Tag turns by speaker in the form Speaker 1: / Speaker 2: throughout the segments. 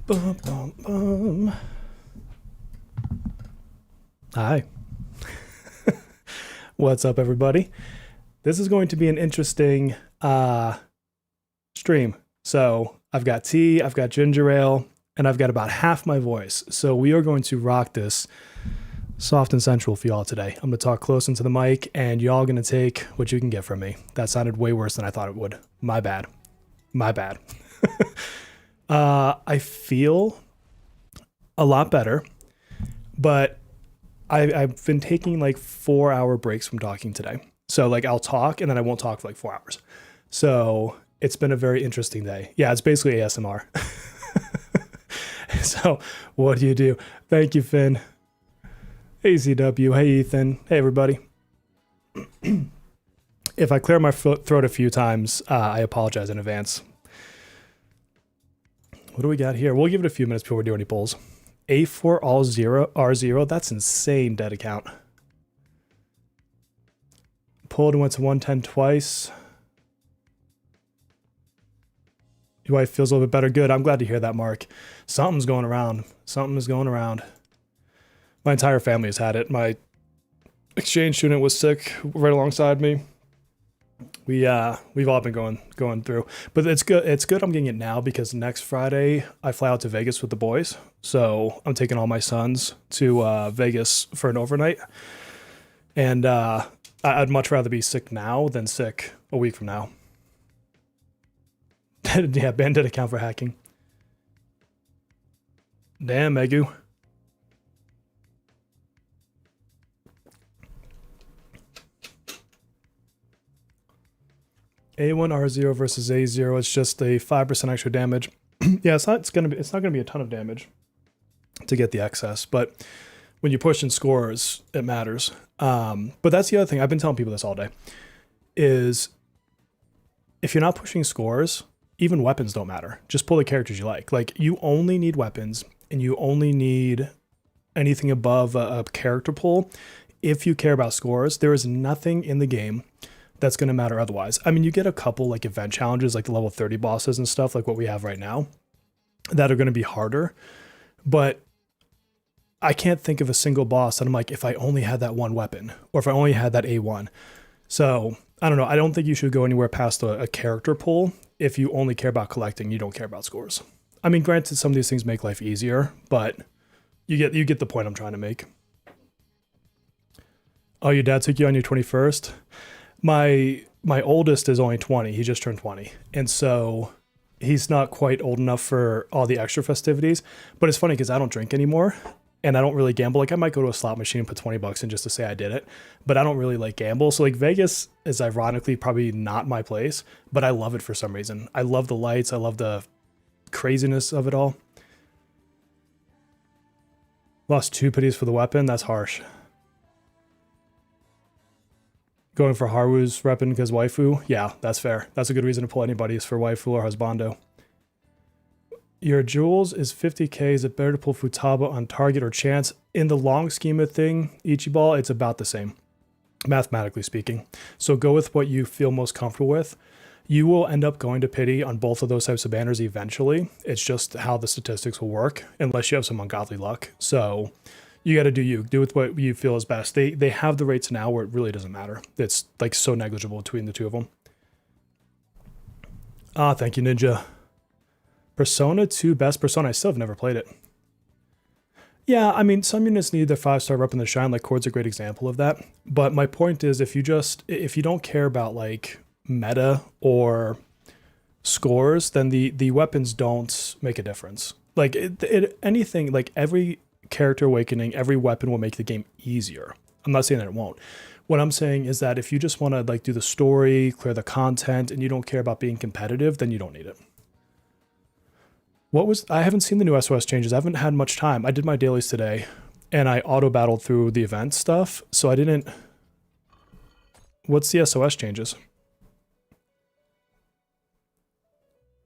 Speaker 1: Bum, bum, bum. Hi. What's up, everybody? This is going to be an interesting stream. So I've got tea, I've got ginger ale, and I've got about half my voice. So we are going to rock this soft and sensual for y'all today. I'm going to talk close into the mic, and y'all going to take what you can get from me. That sounded way worse than I thought it would. My bad. My bad. I feel a lot better, but I've been taking like 4-hour breaks from talking today. So like I'll talk and then I won't talk for like 4 hours. So it's been a very interesting day. Yeah, it's basically ASMR. So what do? Thank you, Finn. Hey, ZW. Hey, Ethan. Hey, everybody. If I clear my throat a few times, I apologize in advance. What do we got here? We'll give it a few minutes before we do any polls. A4 all 0 R0. That's insane dead account. Pulled and went to 110 twice. UI feels a little bit better. Good. I'm glad to hear that, Mark. Something's going around. Something is going around. My entire family has had it. My exchange student was sick right alongside me. We've all been going through, but it's good. It's good I'm getting it now because next Friday I fly out to Vegas with the boys. So I'm taking all my sons to Vegas for an overnight, and I'd much rather be sick now than sick a week from now. Yeah, bandit account for hacking. Damn, Megu. A1 R0 versus A0. It's just a 5% extra damage. Yeah, it's not gonna be a ton of damage to get the excess, but when you push in scores, it matters. But that's the other thing. I've been telling people this all day. Is if you're not pushing scores, even weapons don't matter. Just pull the characters you like. Like you only need weapons, and you only need anything above a character pool. If you care about scores, there is nothing in the game that's going to matter otherwise. I mean, you get a couple like event challenges, like the level 30 bosses and stuff like what we have right now that are going to be harder, but I can't think of a single boss that I'm like, if I only had that one weapon or if I only had that A1. So I don't know. I don't think you should go anywhere past a character pool. If you only care about collecting, you don't care about scores. I mean, granted, some of these things make life easier, but you get the point I'm trying to make. Oh, your dad took you on your 21st? My oldest is only 20. He just turned 20. And so he's not quite old enough for all the extra festivities. But it's funny because I don't drink anymore and I don't really gamble. Like I might go to a slot machine and put 20 bucks in just to say I did it, but I don't really like gamble. So like Vegas is ironically probably not my place, but I love it for some reason. I love the lights. I love the craziness of it all. Lost 2 pities for the weapon. That's harsh. Going for Haru's repping because waifu? Yeah, that's fair. That's a good reason to pull anybody's for waifu or husbando. Your jewels is 50k. Is it better to pull Futaba on target or chance? In the long scheme of thing, Ichiball, it's about the same, mathematically speaking. So go with what you feel most comfortable with. You will end up going to pity on both of those types of banners eventually. It's just how the statistics will work, unless you have some ungodly luck. So you got to do you. Do with what you feel is best. They have the rates now where it really doesn't matter. It's like so negligible between the two of them. Ah, thank you, Ninja. Persona 2 best Persona. I still have never played it. Yeah, I mean, some units need their 5-star rep in the shine. Like Chord's a great example of that. But my point is, if you don't care about like meta or scores, then the weapons don't make a difference. Like anything, like every character awakening, every weapon will make the game easier. I'm not saying that it won't. What I'm saying is that if you just want to like do the story, clear the content, and you don't care about being competitive, then you don't need it. I haven't seen the new SOS changes. I haven't had much time. I did my dailies today and I auto battled through the event stuff. So I didn't. What's the SOS changes?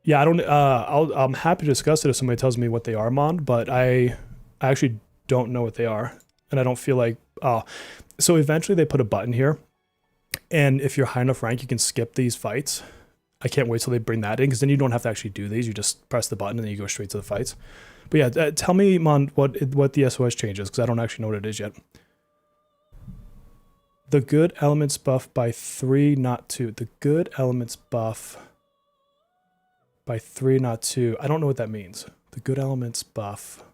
Speaker 1: Yeah, I don't, I'm happy to discuss it if somebody tells me what they are, Mon, but I actually don't know what they are. And I don't feel like, so eventually they put a button here. And if you're high enough rank, you can skip these fights. I can't wait till they bring that in, because then you don't have to actually do these. You just press the button and then you go straight to the fights. But yeah, tell me, Mon, what the SOS change is, because I don't actually know what it is yet. The good elements buff by 3, not 2. The good elements buff by 3, not 2. I don't know what that means. The good elements buff.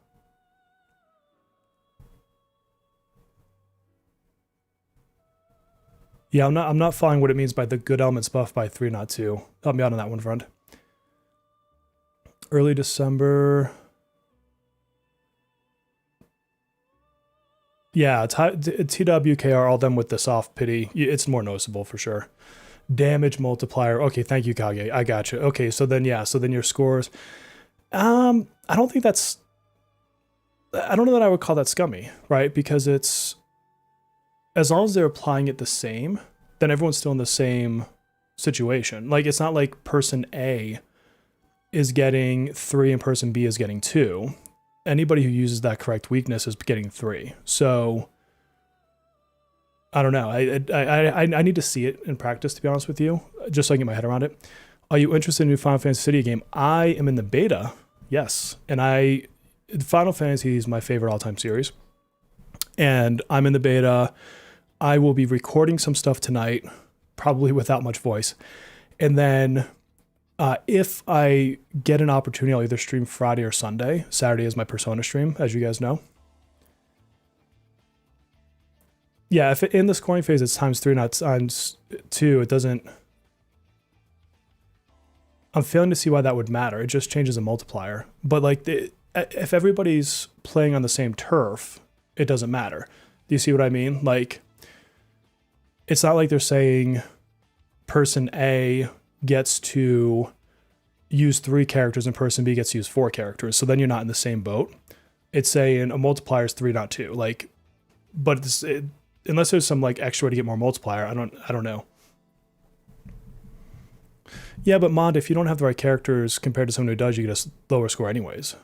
Speaker 1: Yeah, I'm not following what it means by the good elements buff by 3, not 2. Help me out on that one, friend. Early December. Yeah, TWKR, all them with the soft pity. It's more noticeable for sure. Damage multiplier. Okay, thank you, Kage. I got you. Okay, so then your scores. I don't think that's. I don't know that I would call that scummy, right? Because it's, as long as they're applying it the same, then everyone's still in the same situation. Like, it's not like person A is getting 3 and person B is getting 2. Anybody who uses that correct weakness is getting 3. So I don't know. I need to see it in practice, to be honest with you, just so I can get my head around it. Are you interested in a new Final Fantasy City game? I am in the beta, yes. And Final Fantasy is my favorite all-time series. And I'm in the beta. I will be recording some stuff tonight, probably without much voice. And then if I get an opportunity, I'll either stream Friday or Sunday. Saturday is my Persona stream, as you guys know. Yeah, if in the scoring phase it's ×3, not ×2, it doesn't. I'm failing to see why that would matter. It just changes a multiplier. But like, if everybody's playing on the same turf, it doesn't matter. Do you see what I mean? Like, it's not like they're saying person A gets to use 3 characters and person B gets to use 4 characters. So then you're not in the same boat. It's saying a multiplier is 3, not 2. Like, but unless there's some like extra way to get more multiplier, I don't know. Yeah, but Mond, if you don't have the right characters compared to someone who does, you get a lower score anyways.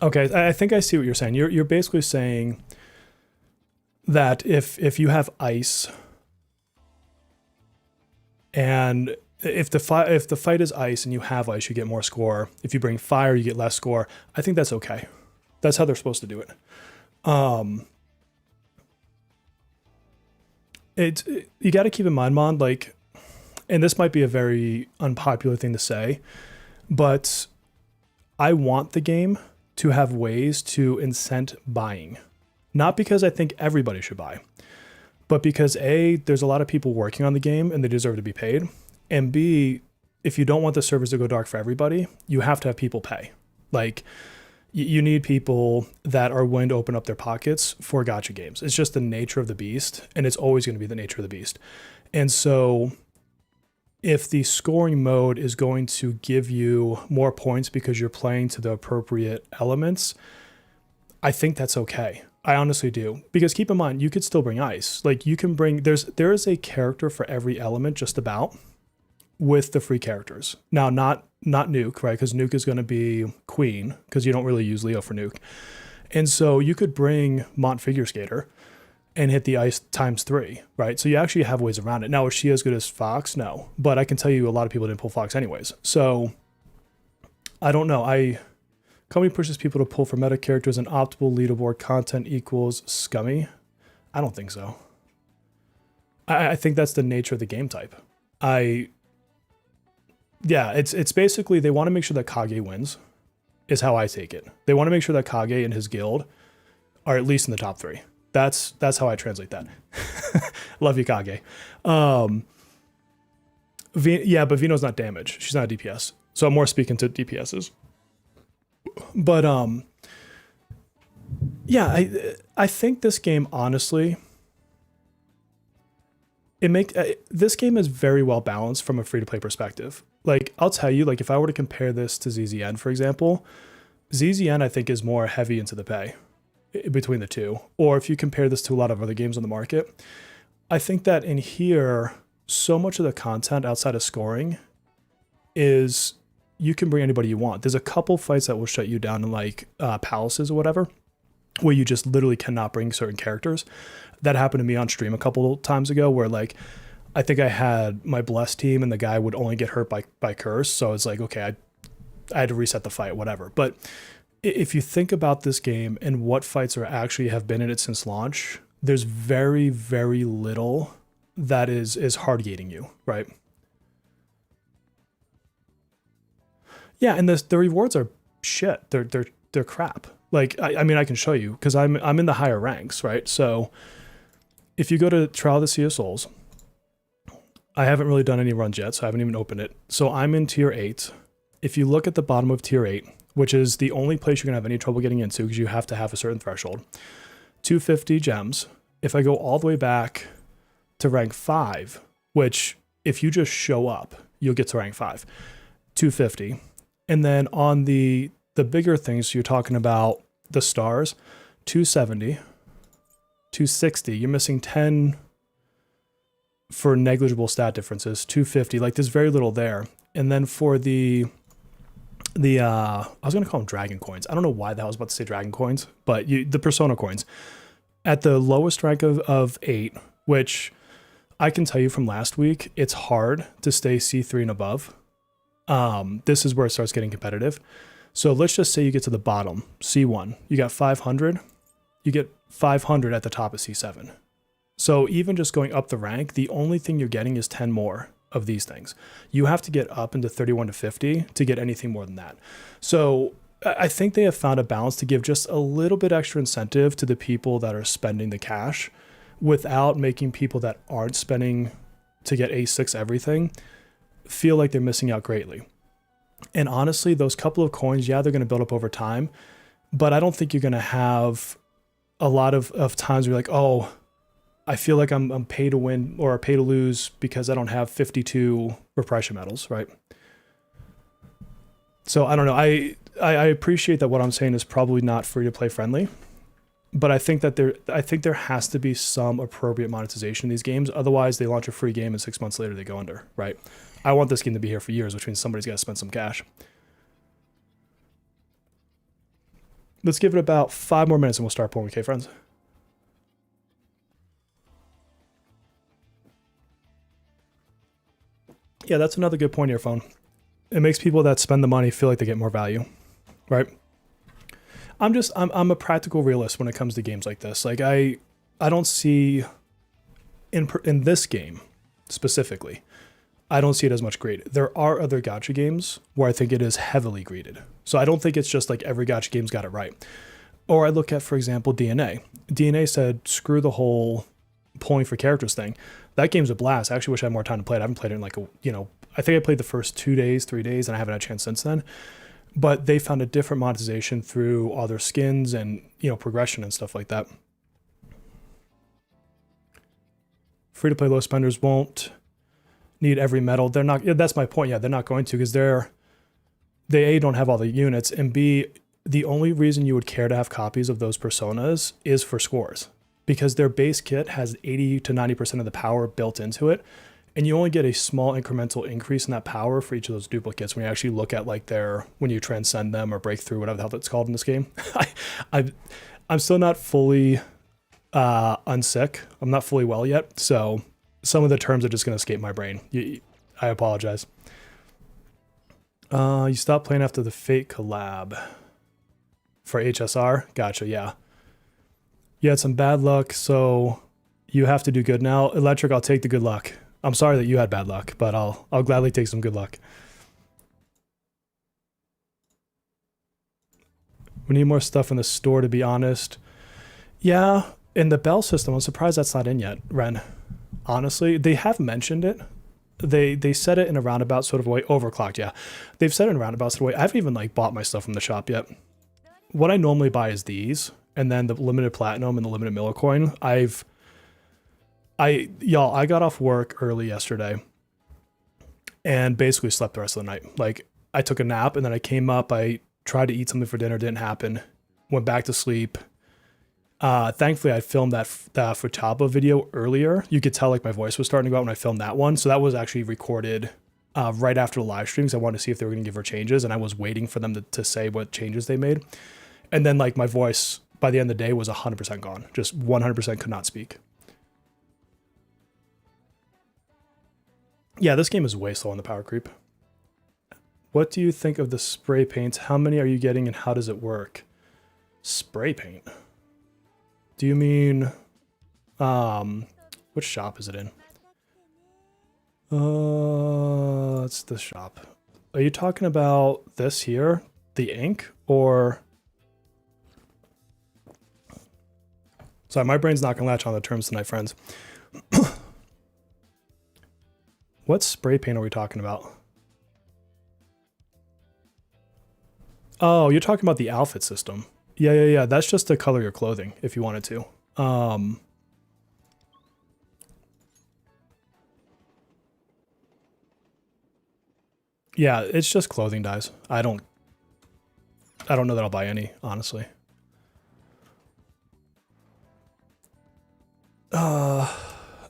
Speaker 1: Okay, I think I see what you're saying. You're basically saying that if you have ice, and if the fight is ice and you have ice, you get more score. If you bring fire, you get less score. I think that's okay. That's how they're supposed to do it. You got to keep in mind, Mon, like, and this might be a very unpopular thing to say, but I want the game to have ways to incent buying. Not because I think everybody should buy, but because A, there's a lot of people working on the game and they deserve to be paid. And B, if you don't want the servers to go dark for everybody, you have to have people pay. Like, you need people that are willing to open up their pockets for gacha games. It's just the nature of the beast, and it's always going to be the nature of the beast. And so if the scoring mode is going to give you more points because you're playing to the appropriate elements, I think that's okay. I honestly do. Because keep in mind, you could still bring ice. Like, you can bring, there is a character for every element just about with the free characters. Now, not Nuke, right? Because Nuke is going to be Queen, because you don't really use Leo for Nuke. And so you could bring Mont Figure Skater and hit the ice ×3, right? So you actually have ways around it. Now, is she as good as Fox? No. But I can tell you a lot of people didn't pull Fox anyways. So I don't know. Company pushes people to pull for meta characters and optimal leaderboard content equals scummy. I don't think so. I think that's the nature of the game type. Yeah, it's basically they want to make sure that Kage wins, is how I take it. They want to make sure that Kage and his guild are at least in the top 3. That's how I translate that. Love you, Kage. Yeah, but Vino's not damage. She's not a DPS. So I'm more speaking to DPSs. But yeah, I think this game, honestly, this game is very well balanced from a free-to-play perspective. Like, I'll tell you, like, if I were to compare this to ZZN, for example, ZZN, I think, is more heavy into the pay between the two. Or if you compare this to a lot of other games on the market, I think that in here, so much of the content outside of scoring is you can bring anybody you want. There's a couple fights that will shut you down in, like, palaces or whatever. where you just literally cannot bring certain characters. That happened to me on stream a couple of times ago, where like I think I had my blessed team and the guy would only get hurt by curse. So it's like, okay, I had to reset the fight, whatever. But if you think about this game and what fights are actually have been in it since launch, there's very, very little that is hard gating you, right? Yeah, and the rewards are shit. They're crap. Like I mean, I can show you because I'm in the higher ranks, right? So if you go to Trial of the Sea of Souls, I haven't really done any runs yet, so I haven't even opened it. So I'm in tier 8. If you look at the bottom of tier 8, which is the only place you're gonna have any trouble getting into because you have to have a certain threshold, 250 gems. If I go all the way back to rank 5, which if you just show up, you'll get to rank 5, 250. And then on the bigger things, you're talking about the stars, 270, 260. You're missing 10 for negligible stat differences, 250. Like there's very little there. And then for the I was gonna call them dragon coins. I don't know why the hell I was about to say dragon coins, but the persona coins at the lowest rank of 8, which I can tell you from last week, it's hard to stay C3 and above. This is where it starts getting competitive. So let's just say you get to the bottom, C1, you got 500, you get 500 at the top of C7. So even just going up the rank, the only thing you're getting is 10 more of these things. You have to get up into 31 to 50 to get anything more than that. So I think they have found a balance to give just a little bit extra incentive to the people that are spending the cash without making people that aren't spending to get A6 everything feel like they're missing out greatly. And honestly, those couple of coins, yeah, they're going to build up over time, but I don't think you're going to have a lot of times where you're like, oh, I feel like I'm pay to win or pay to lose because I don't have 52 repression medals, right? So I don't know. I appreciate that what I'm saying is probably not free to play friendly, but I think that there has to be some appropriate monetization in these games. Otherwise, they launch a free game and 6 months later they go under, right? I want this game to be here for years, which means somebody's got to spend some cash. Let's give it about 5 more minutes and we'll start pulling, okay, friends? Yeah, that's another good point here, phone. It makes people that spend the money feel like they get more value, right? I'm a practical realist when it comes to games like this. Like I don't see in this game specifically, I don't see it as much greed. There are other gacha games where I think it is heavily greeded. So I don't think it's just like every gacha game's got it right. Or I look at, for example, DNA. DNA said, screw the whole pulling for characters thing. That game's a blast. I actually wish I had more time to play it. I haven't played it in like I think I played the first 2 days, 3 days, and I haven't had a chance since then. But they found a different monetization through all their skins and, progression and stuff like that. Free to play low spenders won't need every medal. They're not, that's my point. Yeah, they're not going to because they A, don't have all the units, and B, the only reason you would care to have copies of those personas is for scores because their base kit has 80 to 90% of the power built into it. And you only get a small incremental increase in that power for each of those duplicates when you actually look at like when you transcend them or break through, whatever the hell that's called in this game. I'm still not fully unsick. I'm not fully well yet. So some of the terms are just going to escape my brain. I apologize. You stopped playing after the Fate collab for HSR. Gotcha. Yeah. You had some bad luck, so you have to do good now. Electric, I'll take the good luck. I'm sorry that you had bad luck, but I'll gladly take some good luck. We need more stuff in the store, to be honest. Yeah, in the bell system, I'm surprised that's not in yet, Ren. Honestly, they have mentioned it. They said it in a roundabout sort of way. Overclocked, yeah. They've said it in a roundabout sort of way. I haven't even like bought my stuff from the shop yet. What I normally buy is these, and then the limited platinum and the limited Miller coin. I got off work early yesterday and basically slept the rest of the night. Like I took a nap and then I came up, I tried to eat something for dinner, didn't happen. Went back to sleep. Thankfully I filmed that Futaba video earlier. You could tell like my voice was starting to go out when I filmed that one. So that was actually recorded right after the live streams. I wanted to see if they were going to give her changes and I was waiting for them to say what changes they made. And then like my voice by the end of the day was 100% gone. Just 100% could not speak. Yeah, this game is way slow on the power creep. What do you think of the spray paints? How many are you getting and how does it work? Spray paint? Do you mean, which shop is it in? It's this shop. Are you talking about this here? The ink? Or... Sorry, my brain's not gonna latch on the terms tonight, friends. What spray paint are we talking about? Oh, you're talking about the outfit system. Yeah. That's just to color your clothing if you wanted to. Yeah, it's just clothing dyes. I don't know that I'll buy any, honestly.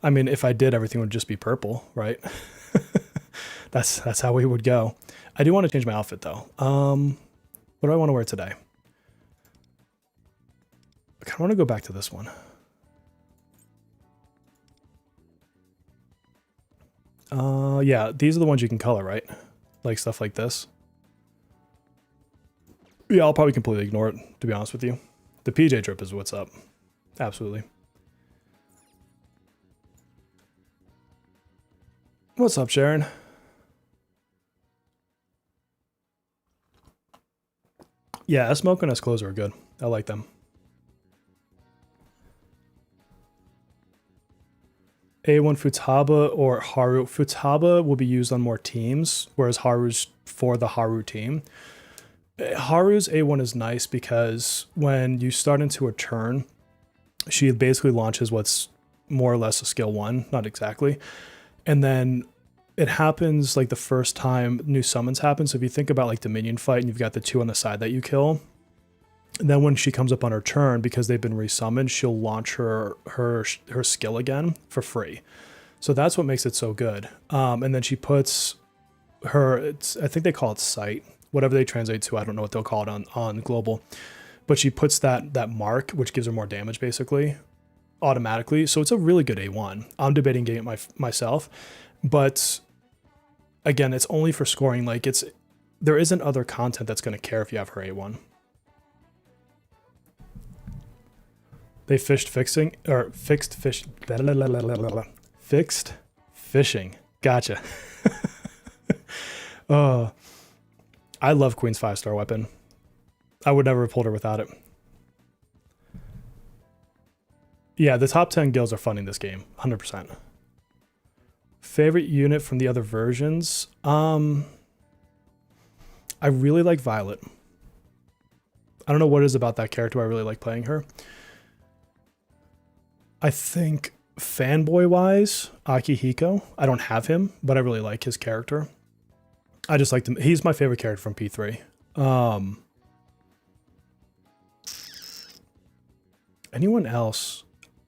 Speaker 1: I mean, if I did, everything would just be purple, right? That's how we would go. I do want to change my outfit though. What do I want to wear today? I kind of want to go back to this one. Yeah, these are the ones you can color, right? Like stuff like this. Yeah, I'll probably completely ignore it, to be honest with you. The PJ drip is what's up. Absolutely. What's up, Sharon? Yeah, S-Smoke and S-Clothes are good. I like them. A1 Futaba or Haru. Futaba will be used on more teams, whereas Haru's for the Haru team. Haru's A1 is nice because when you start into a turn, she basically launches what's more or less a skill 1, not exactly. And then it happens like the first time new summons happen. So if you think about like the minion fight and you've got the 2 on the side that you kill, and then when she comes up on her turn, because they've been resummoned, she'll launch her skill again for free. So that's what makes it so good. And then she puts her, I think they call it sight, whatever they translate to. I don't know what they'll call it on global, but she puts that mark, which gives her more damage basically automatically. So it's a really good A1. I'm debating getting it myself, but again, it's only for scoring. Like there isn't other content that's going to care if you have her A1. They fixed fishing. Gotcha. Oh, I love Queen's 5-star weapon. I would never have pulled her without it. Yeah, the top 10 guilds are fun in this game, 100%. Favorite unit from the other versions? I really like Violet. I don't know what it is about that character. I really like playing her. I think fanboy-wise, Akihiko. I don't have him, but I really like his character. I just like him. He's my favorite character from P3. Anyone else?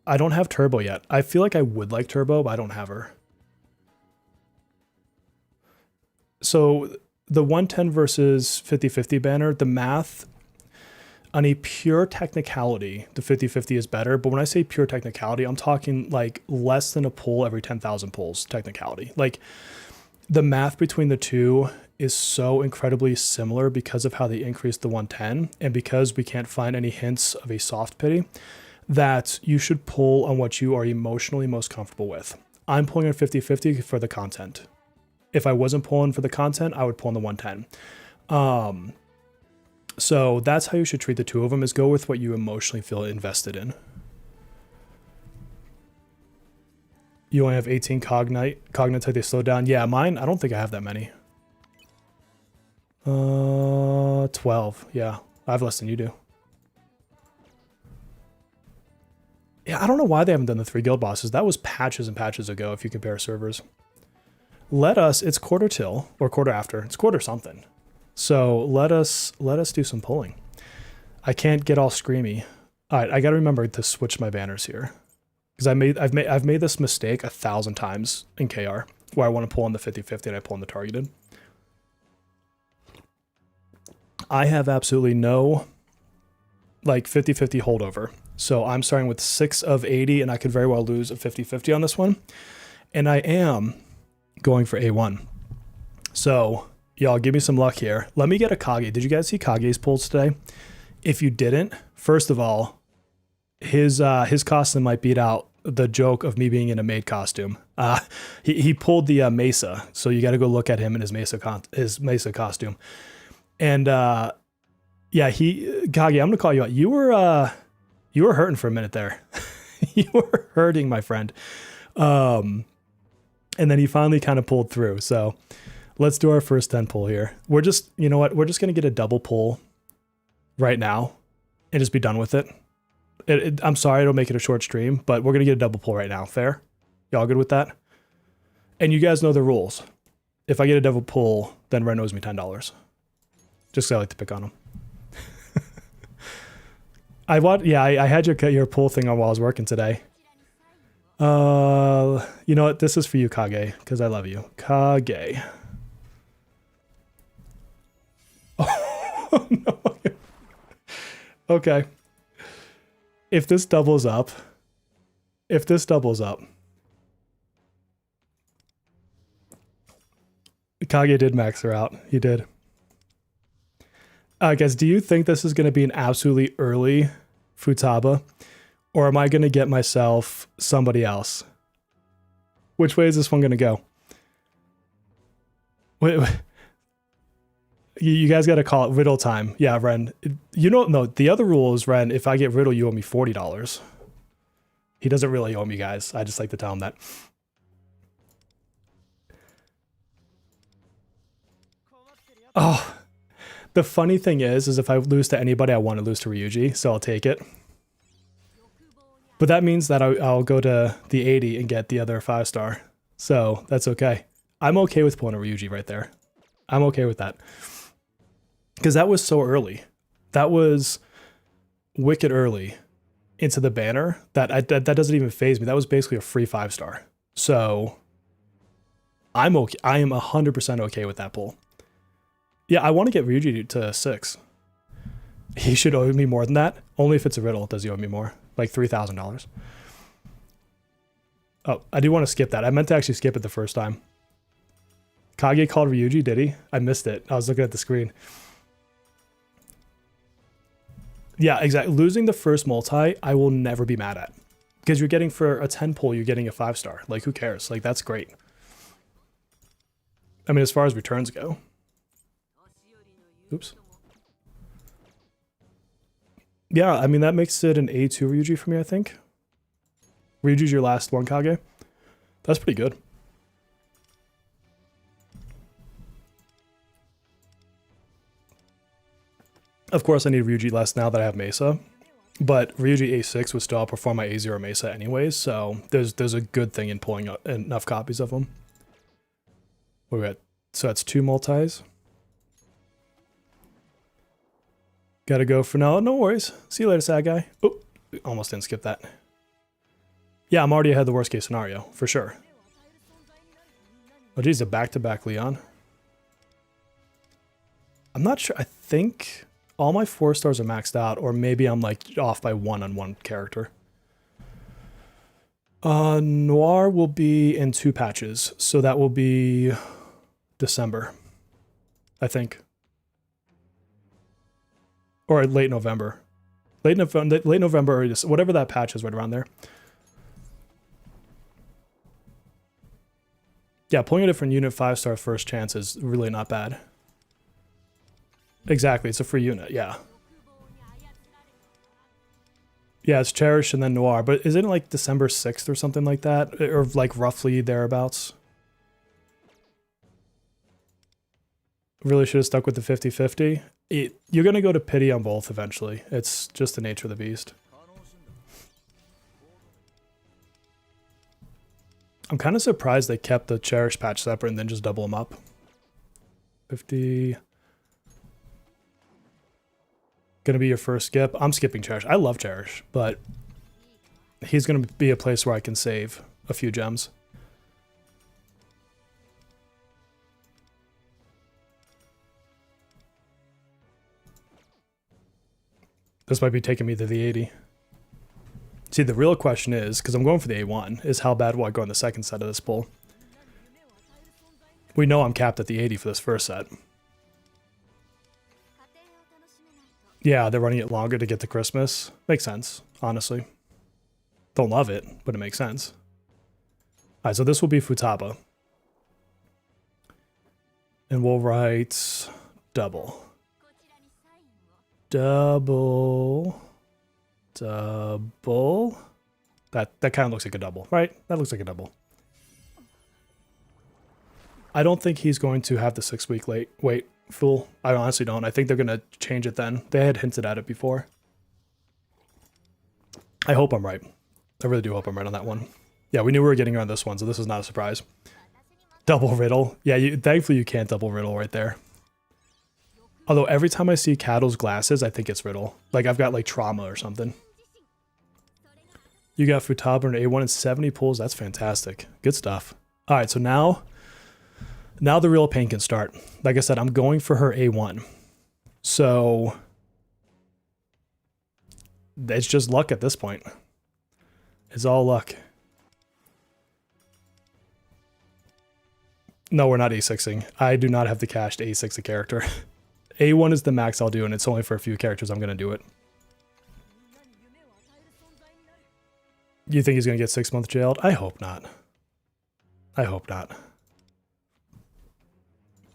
Speaker 1: I don't have Turbo yet. I feel like I would like Turbo, but I don't have her. So the 110 versus 50-50 banner, the math on a pure technicality, the 50-50 is better. But when I say pure technicality, I'm talking like less than a pull every 10,000 pulls technicality. Like the math between the two is so incredibly similar because of how they increased the 110 and because we can't find any hints of a soft pity, that you should pull on what you are emotionally most comfortable with. I'm pulling on 50-50 for the content. If I wasn't pulling for the content, I would pull on the 110. So that's how you should treat the two of them, is go with what you emotionally feel invested in. You only have 18 cognite, they slow down. Yeah, mine, I don't think I have that many. 12, yeah. I have less than you do. Yeah, I don't know why they haven't done the 3 guild bosses. That was patches and patches ago if you compare servers. It's quarter till, or quarter after. It's quarter something. So let us do some pulling. I can't get all screamy. All right, I got to remember to switch my banners here, because I've made this mistake 1,000 times in KR, where I want to pull on the 50-50 and I pull on the targeted. I have absolutely no like 50-50 holdover. So I'm starting with 6 of 80, and I could very well lose a 50-50 on this one. And I am going for A1. So y'all give me some luck here. Let me get a Kage. Did you guys see Kage's pulls today? If you didn't, first of all, his costume might beat out the joke of me being in a maid costume. He pulled the Mesa, so you got to go look at him in his Mesa costume. And yeah, Kage, I'm gonna call you out. You were hurting for a minute there. You were hurting, my friend. And then he finally kind of pulled through. So let's do our first 10 pull here. We're just, you know what? We're just gonna get a double pull right now and just be done with it. I'm sorry, it'll make it a short stream, but we're going to get a double pull right now. Fair? Y'all good with that? And you guys know the rules. If I get a double pull, then Ren owes me $10. Just 'cause I like to pick on him. I had your pull thing on while I was working today. You know what? This is for you, Kage, because I love you. Kage. Oh, no. Okay. If this doubles up, Kage did max her out. He did. Guys, do you think this is going to be an absolutely early Futaba? Or am I going to get myself somebody else? Which way is this one going to go? Wait. You guys got to call it riddle time. Yeah, Ren. You know, no, the other rule is, Ren, if I get riddle, you owe me $40. He doesn't really owe me, guys. I just like to tell him that. Oh, the funny thing is if I lose to anybody, I want to lose to Ryuji, so I'll take it. But that means that I'll go to the 80 and get the other 5-star. So that's okay. I'm okay with pulling a Ryuji right there. I'm okay with that. Because that was so early. That was wicked early into the banner that doesn't even faze me. That was basically a free 5-star. So I'm okay. I am 100% okay with that pull. Yeah, I want to get Ryuji to 6. He should owe me more than that. Only if it's a riddle does he owe me more. Like $3,000. Oh, I do want to skip that. I meant to actually skip it the first time. Kage called Ryuji, did he? I missed it. I was looking at the screen. Yeah, exactly. Losing the first multi, I will never be mad at. Because you're getting, for a 10 pull, you're getting a 5-star. Like, who cares? Like, that's great. I mean, as far as returns go. Oops. Yeah, I mean, that makes it an A2 Ryuji for me, I think. Ryuji's your last one, Kage. That's pretty good. Of course, I need Ryuji less now that I have Mesa. But Ryuji A6 would still outperform my A0 Mesa anyways, so there's a good thing in pulling enough copies of them. What we got? So that's 2 multis. Gotta go for now. No worries. See you later, sad guy. Oh, almost didn't skip that. Yeah, I'm already ahead of the worst case scenario, for sure. Oh, geez, a back-to-back Leon. I'm not sure. I think all my 4-stars are maxed out, or maybe I'm like off by 1 on one character. Noir will be in 2 patches, so that will be December, I think. Or late November. Late November, or whatever that patch is right around there. Yeah, pulling a different unit 5-star first chance is really not bad. Exactly, it's a free unit, yeah. Yeah, it's Cherish and then Noir, but isn't it like December 6th or something like that? Or like roughly thereabouts? Really should have stuck with the 50-50. You're going to go to pity on both eventually. It's just the nature of the beast. I'm kind of surprised they kept the Cherish patch separate and then just double them up. 50. Gonna be your first skip. I'm skipping Cherish. I love Cherish, but he's gonna be a place where I can save a few gems. This might be taking me to the 80. See, the real question is, because I'm going for the A1, is how bad will I go on the second set of this pull? We know I'm capped at the 80 for this first set. Yeah, they're running it longer to get to Christmas. Makes sense, honestly. Don't love it, but it makes sense. Alright, so this will be Futaba. And we'll write double. Double. Double. That kind of looks like a double, right? That looks like a double. I don't think he's going to have the 6-week wait full. I honestly don't. I think they're going to change it then. They had hinted at it before. I hope I'm right. I really do hope I'm right on that one. Yeah, we knew we were getting her on this one, so this is not a surprise. Double riddle. Yeah, thankfully you can't double riddle right there. Although every time I see Cattle's glasses, I think it's riddle. Like I've got like trauma or something. You got Futaba and A1 and 70 pulls. That's fantastic. Good stuff. All right, so now the real pain can start. Like I said, I'm going for her A1. So it's just luck at this point. It's all luck. No, we're not A6ing. I do not have the cash to A6 a character. A1 is the max I'll do, and it's only for a few characters I'm going to do it. You think he's going to get 6 months jailed? I hope not. I hope not.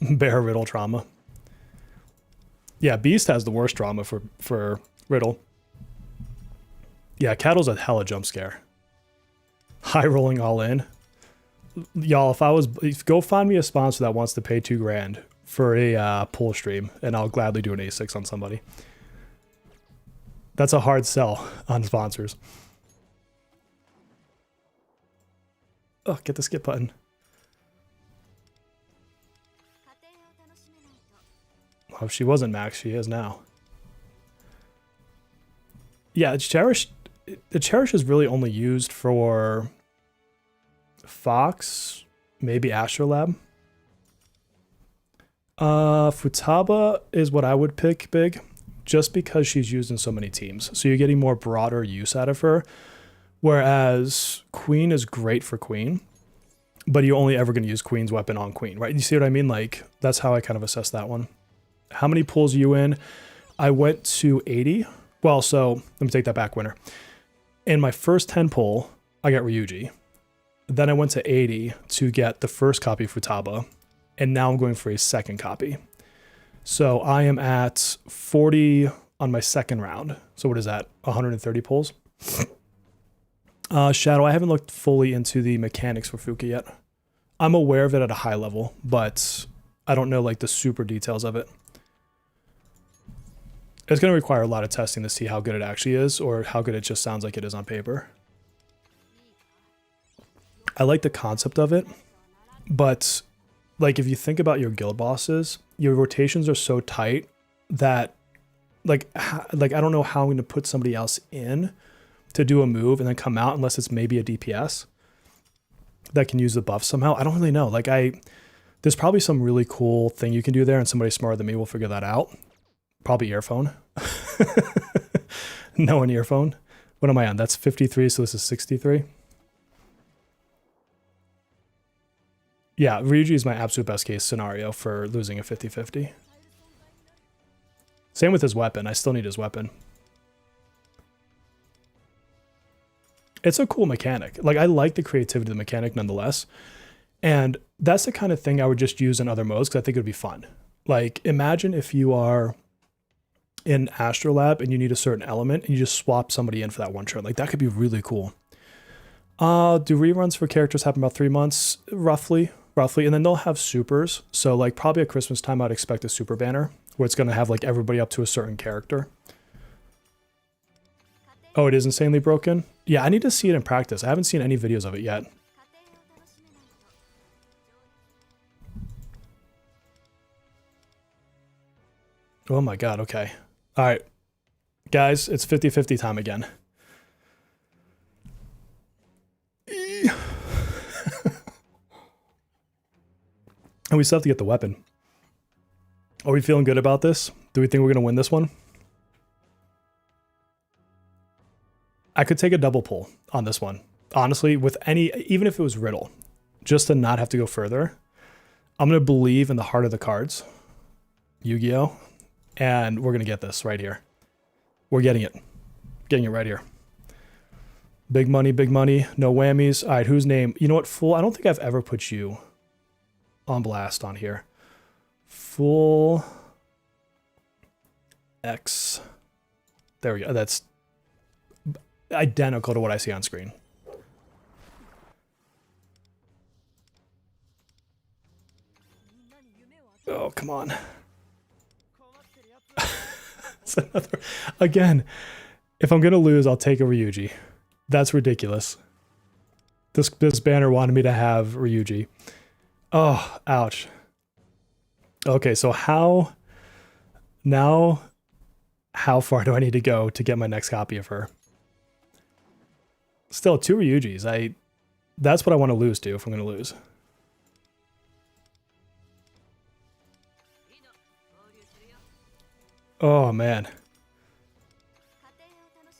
Speaker 1: Bear Riddle trauma. Yeah, Beast has the worst trauma for Riddle. Yeah, Cattle's a hella jump scare. High rolling all in. Y'all, go find me a sponsor that wants to pay $2,000 for a pull stream, and I'll gladly do an A6 on somebody. That's a hard sell on sponsors. Oh, get the skip button. Oh, she wasn't max, she is now. Yeah, Cherish is really only used for Fox, maybe Astrolab. Futaba is what I would pick big, just because she's used in so many teams. So you're getting more broader use out of her. Whereas Queen is great for Queen, but you're only ever going to use Queen's weapon on Queen, right? You see what I mean? Like, that's how I kind of assess that one. How many pulls are you in? I went to 80. Well, so let me take that back, winner. In my first 10 pull, I got Ryuji. Then I went to 80 to get the first copy of Futaba, and now I'm going for a second copy. So I am at 40 on my second round. So what is that? 130 pulls? Shadow, I haven't looked fully into the mechanics for Fuka yet. I'm aware of it at a high level, but I don't know like the super details of it. It's going to require a lot of testing to see how good it actually is, or how good it just sounds like it is on paper. I like the concept of it, but like if you think about your guild bosses, your rotations are so tight that like I don't know how I'm going to put somebody else in to do a move and then come out unless it's maybe a DPS that can use the buff somehow. I don't really know. Like there's probably some really cool thing you can do there, and somebody smarter than me will figure that out. Probably earphone. No, an earphone. What am I on? That's 53, so this is 63. Yeah, Ryuji is my absolute best case scenario for losing a 50-50. Same with his weapon. I still need his weapon. It's a cool mechanic. Like, I like the creativity of the mechanic nonetheless. And that's the kind of thing I would just use in other modes because I think it would be fun. Like, imagine if you are in Astrolab and you need a certain element and you just swap somebody in for that one turn. Like, that could be really cool. Do reruns for characters happen about 3 months? Roughly. And then they'll have supers. So, like, probably at Christmas time, I'd expect a super banner where it's going to have, like, everybody up to a certain character. Oh, it is insanely broken? Yeah, I need to see it in practice. I haven't seen any videos of it yet. Oh my god, okay. All right. Guys, it's 50-50 time again. And we still have to get the weapon. Are we feeling good about this? Do we think we're going to win this one? I could take a double pull on this one. Honestly, with any, even if it was Riddle, just to not have to go further, I'm going to believe in the heart of the cards, Yu-Gi-Oh! And we're going to get this right here. We're getting it. Getting it right here. Big money, no whammies. All right, whose name? You know what, Fool? I don't think I've ever put you on blast on here. Fool X. There we go. That's identical to what I see on screen. Oh, come on. It's another, again, if I'm going to lose, I'll take a Ryuji. That's ridiculous. This banner wanted me to have Ryuji. Oh, ouch. Okay, so how far do I need to go to get my next copy of her? Still, 2 Ryujis. That's what I want to lose to if I'm going to lose. Oh, man.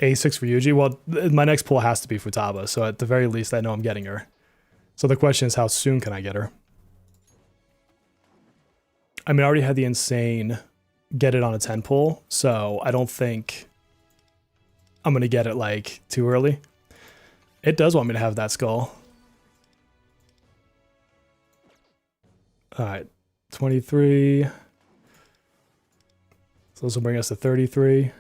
Speaker 1: A6 for Yuji. Well, my next pull has to be Futaba, so at the very least, I know I'm getting her. So the question is, how soon can I get her? I mean, I already had the insane get it on a 10 pull, so I don't think I'm going to get it, like, too early. It does want me to have that skull. Alright, 23... So this will bring us to 33.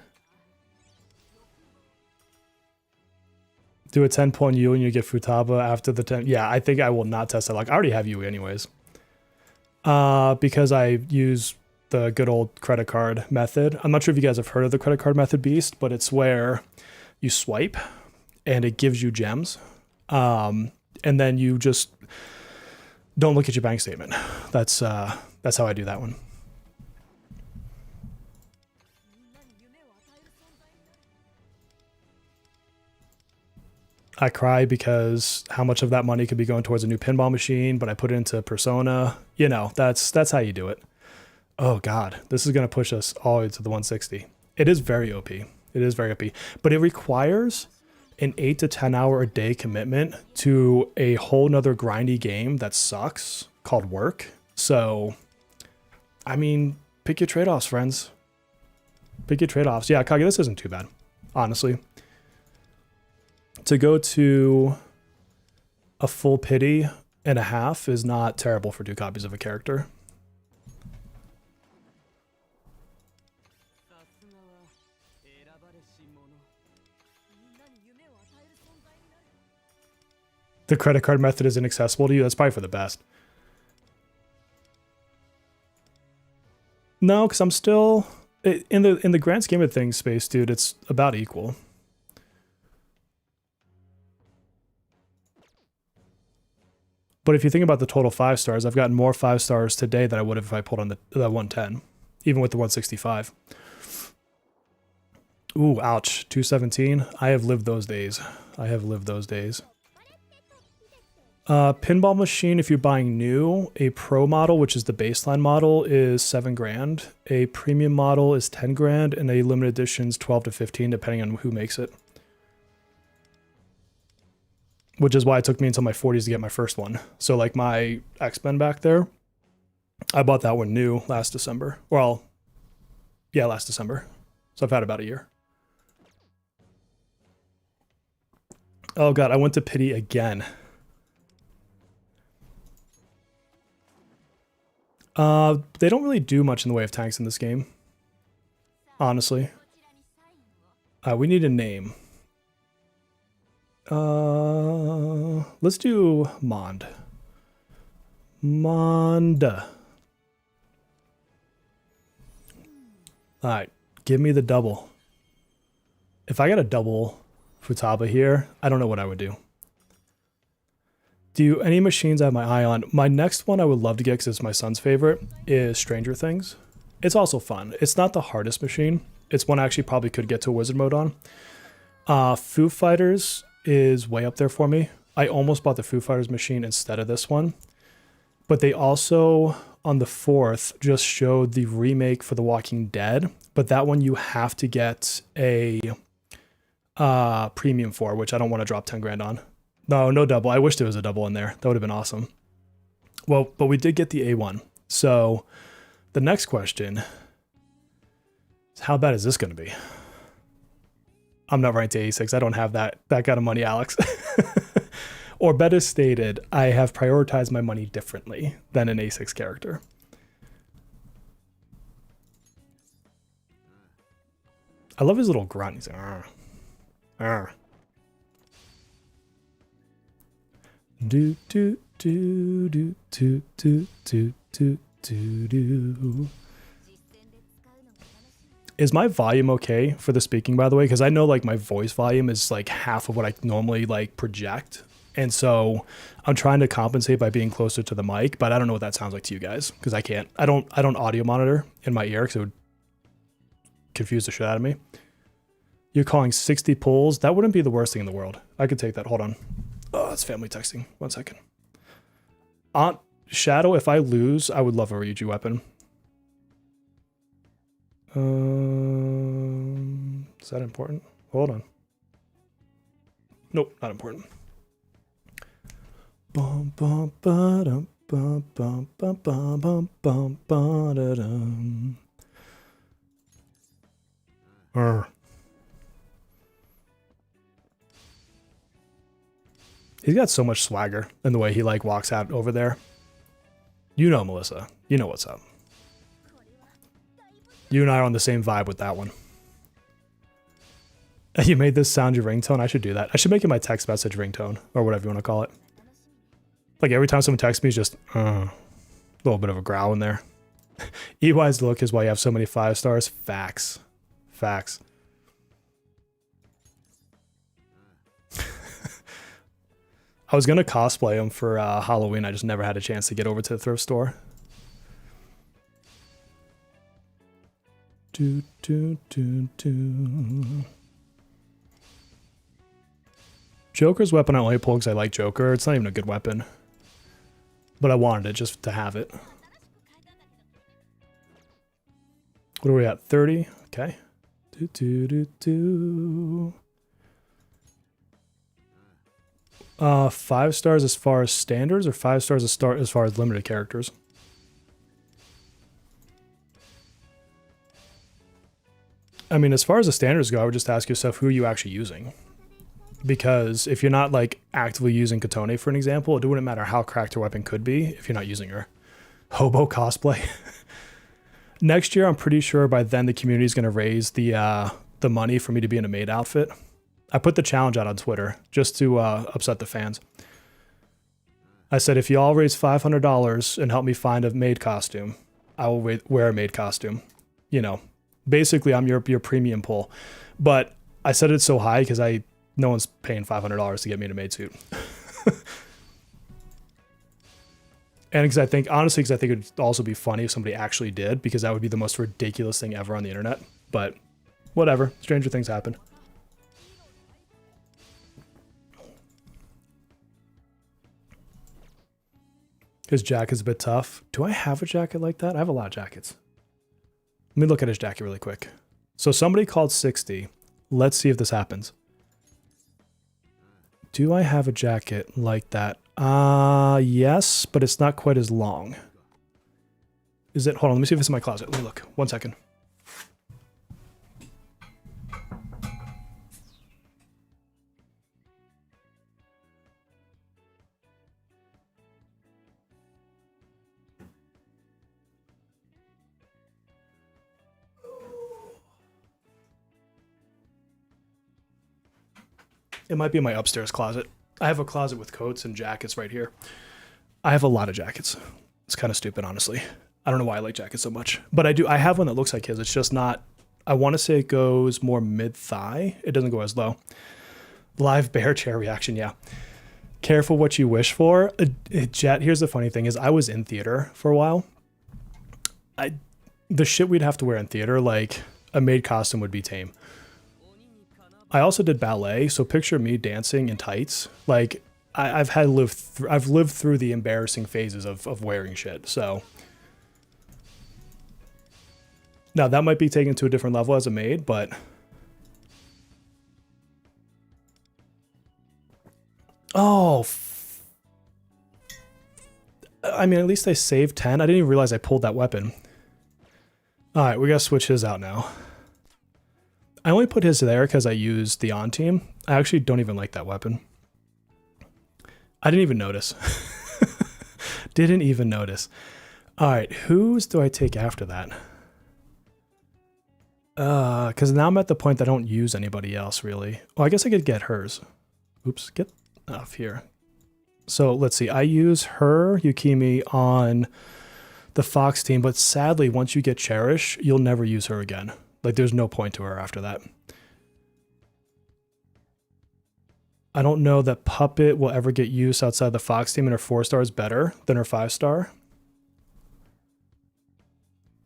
Speaker 1: Do a 10 pull on you and you get Futaba after the 10. Yeah, I think I will not test that luck. I already have you anyways. Because I use the good old credit card method. I'm not sure if you guys have heard of the credit card method beast, but it's where you swipe and it gives you gems. And then you just don't look at your bank statement. That's how I do that one. I cry because how much of that money could be going towards a new pinball machine, but I put it into Persona. You know, that's how you do it. Oh God, this is going to push us all the way to the 160. It is very OP. It is very OP, but it requires an 8 to 10 hour a day commitment to a whole nother grindy game that sucks called work. So, I mean, pick your trade-offs, friends. Pick your trade-offs. Yeah, Kage, this isn't too bad, honestly. To go to a full pity and a half is not terrible for 2 copies of a character. The credit card method is inaccessible to you. That's probably for the best. No, because I'm still in the grand scheme of things, Space Dude. It's about equal. But if you think about the total 5 stars, I've gotten more 5 stars today than I would have if I pulled on the 110, even with the 165. Ooh, ouch. 217. I have lived those days. I have lived those days. Pinball machine, if you're buying new, a pro model, which is the baseline model, is 7 grand. A premium model is 10 grand, and a limited edition is 12 to 15, depending on who makes it. Which is why it took me until my 40s to get my first one. So like my X-Men back there, I bought that one new last December. Well, yeah, last December. So I've had about a year. Oh God, I went to pity again. They don't really do much in the way of tanks in this game. Honestly. We need a name. Let's do Mond. Monda. Alright, give me the double. If I got a double Futaba here, I don't know what I would do. Do any machines I have my eye on? My next one I would love to get, because it's my son's favorite, is Stranger Things. It's also fun. It's not the hardest machine. It's one I actually probably could get to wizard mode on. Foo Fighters is way up there for me. I almost bought the Foo Fighters machine instead of this one. But they also, on the 4th, just showed the remake for The Walking Dead. But that one you have to get a premium for, which I don't want to drop 10 grand on. No, no double. I wish there was a double in there. That would have been awesome. Well, but we did get the A1. So the next question is, how bad is this going to be? I'm not ranked to A6. I don't have that kind of money, Alex. Or better stated, I have prioritized my money differently than an A6 character. I love his little grunt. He's like, arr, arr. Do do do do do do do do do do. Is my volume okay for the speaking, by the way? Because I know like my voice volume is like half of what I normally like project. And so I'm trying to compensate by being closer to the mic, but I don't know what that sounds like to you guys because I can't. I don't audio monitor in my ear because it would confuse the shit out of me. You're calling 60 pulls? That wouldn't be the worst thing in the world. I could take that. Hold on. Oh, it's family texting. 1 second. Aunt Shadow, if I lose, I would love a Ryuji weapon. Is that important? Hold on. Nope, not important. Bum bum ba-dum bum bum bum bum bum bum ba-da-dum. He's got so much swagger in the way he like walks out over there. You know, Melissa. You know what's up. You and I are on the same vibe with that one. You made this sound your ringtone? I should do that. I should make it my text message ringtone, or whatever you want to call it. Like every time someone texts me, it's just a little bit of a growl in there. EY's look is why you have so many 5 stars. Facts. Facts. I was going to cosplay him for Halloween. I just never had a chance to get over to the thrift store. Do, do, do, do. Joker's weapon I only pull because I like Joker. It's not even a good weapon. But I wanted it just to have it. What are we at? 30? Okay. Do, do, do, do. 5 stars as far as standards, or 5 stars as far as limited characters? I mean, as far as the standards go, I would just ask yourself, who are you actually using? Because if you're not like actively using Katone, for an example, it wouldn't matter how cracked your weapon could be if you're not using her. Hobo cosplay. Next year, I'm pretty sure by then the community is going to raise the money for me to be in a maid outfit. I put the challenge out on Twitter just to upset the fans. I said, if you all raise $500 and help me find a maid costume, I will wear a maid costume. You know, basically I'm your premium pull. But I said it's so high because no one's paying $500 to get me in a maid suit. And because I think it would also be funny if somebody actually did, because that would be the most ridiculous thing ever on the internet. But whatever, stranger things happen. His jacket's a bit tough. Do I have a jacket like that? I have a lot of jackets. Let me look at his jacket really quick. So somebody called 60. Let's see if this happens. Do I have a jacket like that? Yes, but it's not quite as long. Is it? Hold on, let me see if it's in my closet. Let me look. 1 second. It might be in my upstairs closet. I have a closet with coats and jackets right here. I have a lot of jackets. It's kind of stupid, honestly. I don't know why I like jackets so much. But I have one that looks like his. It's just not, I want to say it goes more mid-thigh. It doesn't go as low. Live bear chair reaction, yeah. Careful what you wish for. Jet, here's the funny thing is I was in theater for a while. The shit we'd have to wear in theater, like a maid costume would be tame. I also did ballet, so picture me dancing in tights. Like I've lived through the embarrassing phases of wearing shit. So now that might be taken to a different level as a maid, but Oh, I mean, at least I saved 10. I didn't even realize I pulled that weapon. All right, we gotta switch his out now. I only put his there because I used the on team. I actually don't even like that weapon. I didn't even notice. Didn't even notice. All right, whose do I take after that? Because now I'm at the point that I don't use anybody else, really. Well, I guess I could get hers. Oops, get off here. So let's see. I use her, Yukimi, on the Fox team, but sadly, once you get Cherish, you'll never use her again. Like, there's no point to her after that. I don't know that Puppet will ever get used outside the Fox team, and her 4-star is better than her 5-star.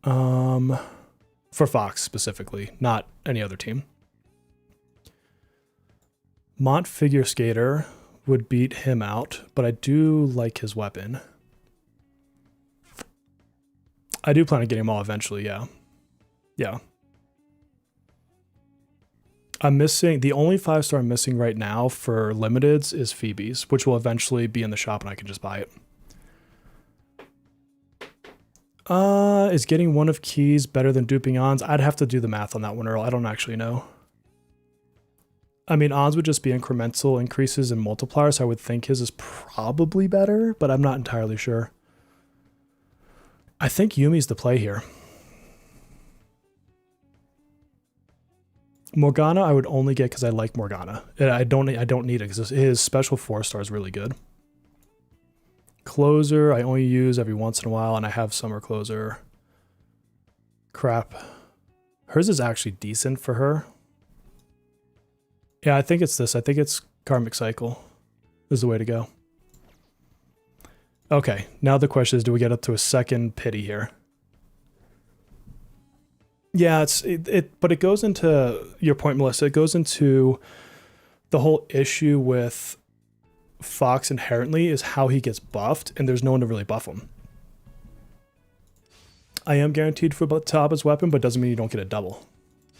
Speaker 1: For Fox specifically, not any other team. Mont Figure Skater would beat him out, but I do like his weapon. I do plan on getting them all eventually, yeah. Yeah. I'm missing, the only 5-star I'm missing right now for limiteds is Phoebe's, which will eventually be in the shop and I can just buy it. Is getting one of keys better than duping ons? I'd have to do the math on that one, Earl. I don't actually know. I mean, ons would just be incremental increases in multipliers, so I would think his is probably better, but I'm not entirely sure. I think Yumi's the play here. Morgana I would only get because I like Morgana. I don't need it because his special 4-star is really good. Closer I only use every once in a while, and I have Summer Closer. Crap. Hers is actually decent for her. Yeah, I think it's this. I think it's Karmic Cycle is the way to go. Okay, now the question is, do we get up to a second pity here? Yeah, but it goes into your point, Melissa. It goes into the whole issue with Fox inherently is how he gets buffed, and there's no one to really buff him. I am guaranteed for Futaba's weapon, but doesn't mean you don't get a double.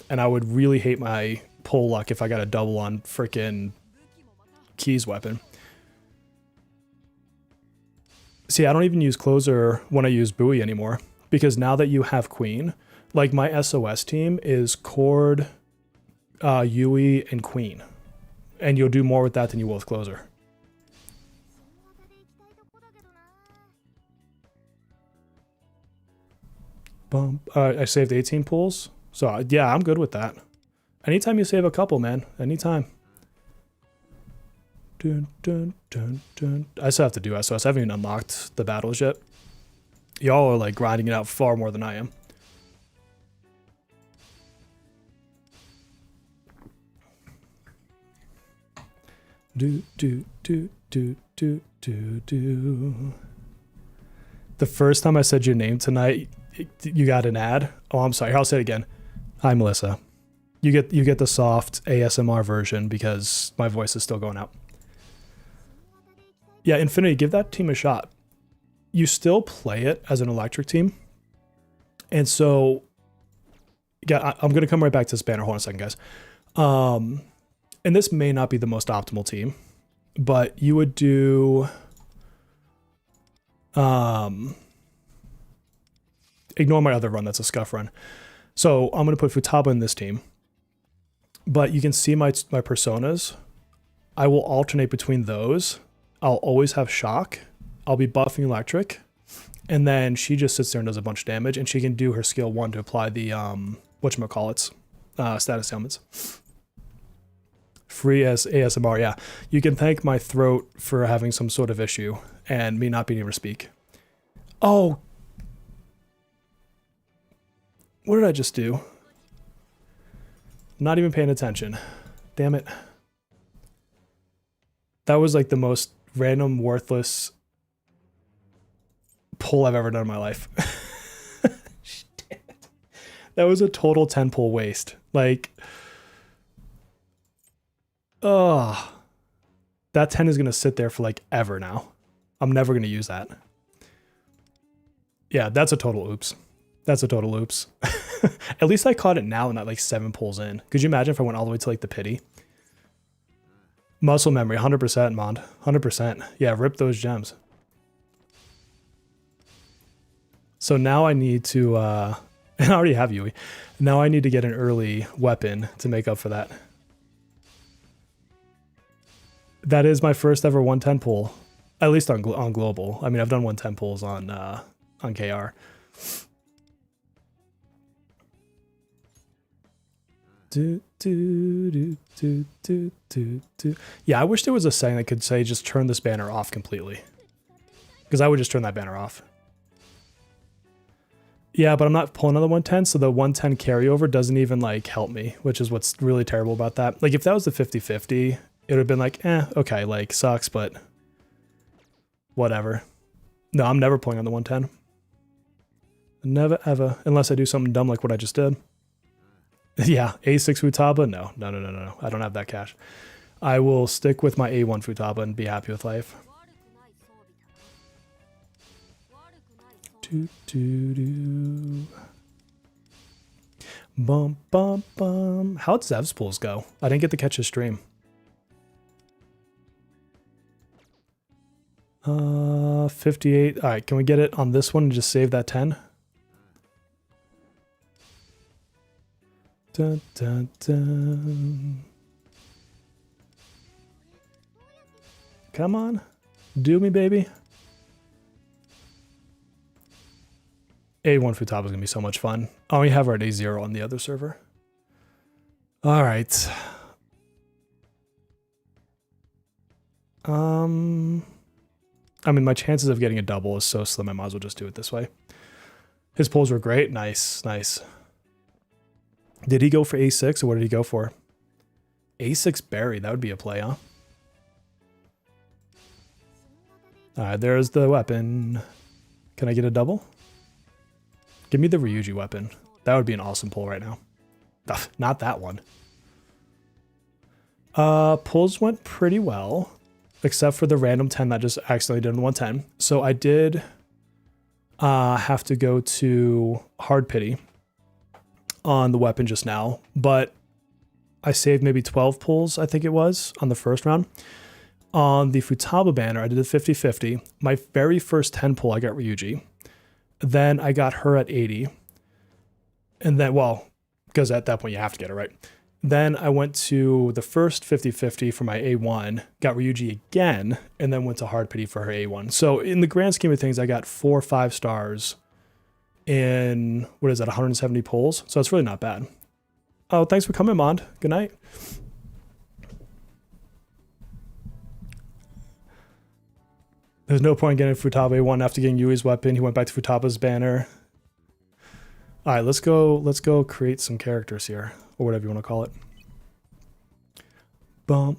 Speaker 1: And I would really hate my pull luck if I got a double on frickin' Key's weapon. See, I don't even use Closer when I use Bowie anymore, because now that you have Queen, like my SOS team is Cord, Yui, and Queen. And you'll do more with that than you will with Closer. I saved 18 pulls. So yeah, I'm good with that. Anytime you save a couple, man. Anytime. Dun, dun, dun, dun. I still have to do SOS. I haven't even unlocked the battles yet. Y'all are like grinding it out far more than I am. Do, do, do, do, do, do, do. The first time I said your name tonight, you got an ad. Oh, I'm sorry. I'll say it again. Hi, Melissa. You get the soft ASMR version because my voice is still going out. Yeah, Infinity, give that team a shot. You still play it as an electric team. And so, yeah, I'm going to come right back to this banner. Hold on a second, guys. And this may not be the most optimal team, but you would do... ignore my other run, that's a scuff run. So I'm going to put Futaba in this team. But you can see my personas. I will alternate between those. I'll always have shock. I'll be buffing electric. And then she just sits there and does a bunch of damage. And she can do her skill 1 to apply the, whatchamacallits, status ailments. Free as ASMR, yeah. You can thank my throat for having some sort of issue and me not being able to speak. Oh. What did I just do? Not even paying attention. Damn it. That was like the most random, worthless pull I've ever done in my life. Damn it. That was a total 10 pull waste. Like, oh, that 10 is going to sit there for like ever now. I'm never going to use that. Yeah, that's a total oops. That's a total oops. At least I caught it now and not like 7 pulls in. Could you imagine if I went all the way to like the pity? Muscle memory, 100%, Mond. 100%. Yeah, rip those gems. So now I need to, and I already have Yui. Now I need to get an early weapon to make up for that. That is my first ever 110 pull, at least on global. I mean, I've done 110 pulls on KR. Yeah, I wish there was a setting that could say just turn this banner off completely, because I would just turn that banner off. Yeah, but I'm not pulling on the 110, so the 110 carryover doesn't even like help me, which is what's really terrible about that. Like if that was the 50-50, it would have been like, okay, like sucks, but whatever. No, I'm never pulling on the 110. Never ever, unless I do something dumb like what I just did. Yeah, A6 Futaba? No. I don't have that cash. I will stick with my A1 Futaba and be happy with life. Bum bum bum. How'd Zev's pulls go? I didn't get to catch his stream. 58. All right, can we get it on this one and just save that 10? Dun, dun, dun. Come on, do me, baby. A1 Futaba is gonna be so much fun. Oh, we have our A0 on the other server. All right. I mean, my chances of getting a double is so slim. I might as well just do it this way. His pulls were great. Nice, nice. Did he go for A6 or what did he go for? A6 Berry. That would be a play, huh? All right, there's the weapon. Can I get a double? Give me the Ryuji weapon. That would be an awesome pull right now. Ugh, not that one. Pulls went pretty well, except for the random 10 that just accidentally did in 110. So I did have to go to Hard Pity on the weapon just now, but I saved maybe 12 pulls, I think it was, on the first round. On the Futaba banner, I did a 50-50. My very first 10 pull, I got Ryuji. Then I got her at 80. And then, well, because at that point you have to get it right. Then I went to the first 50-50 for my A1, got Ryuji again, and then went to Hard Pity for her A1. So in the grand scheme of things, I got 4 or 5 stars in, what is that, 170 pulls? So it's really not bad. Oh, thanks for coming, Mond. Good night. There's no point getting Futaba A1 after getting Yui's weapon. He went back to Futaba's banner. All right, let's go create some characters here, or whatever you want to call it. Bump.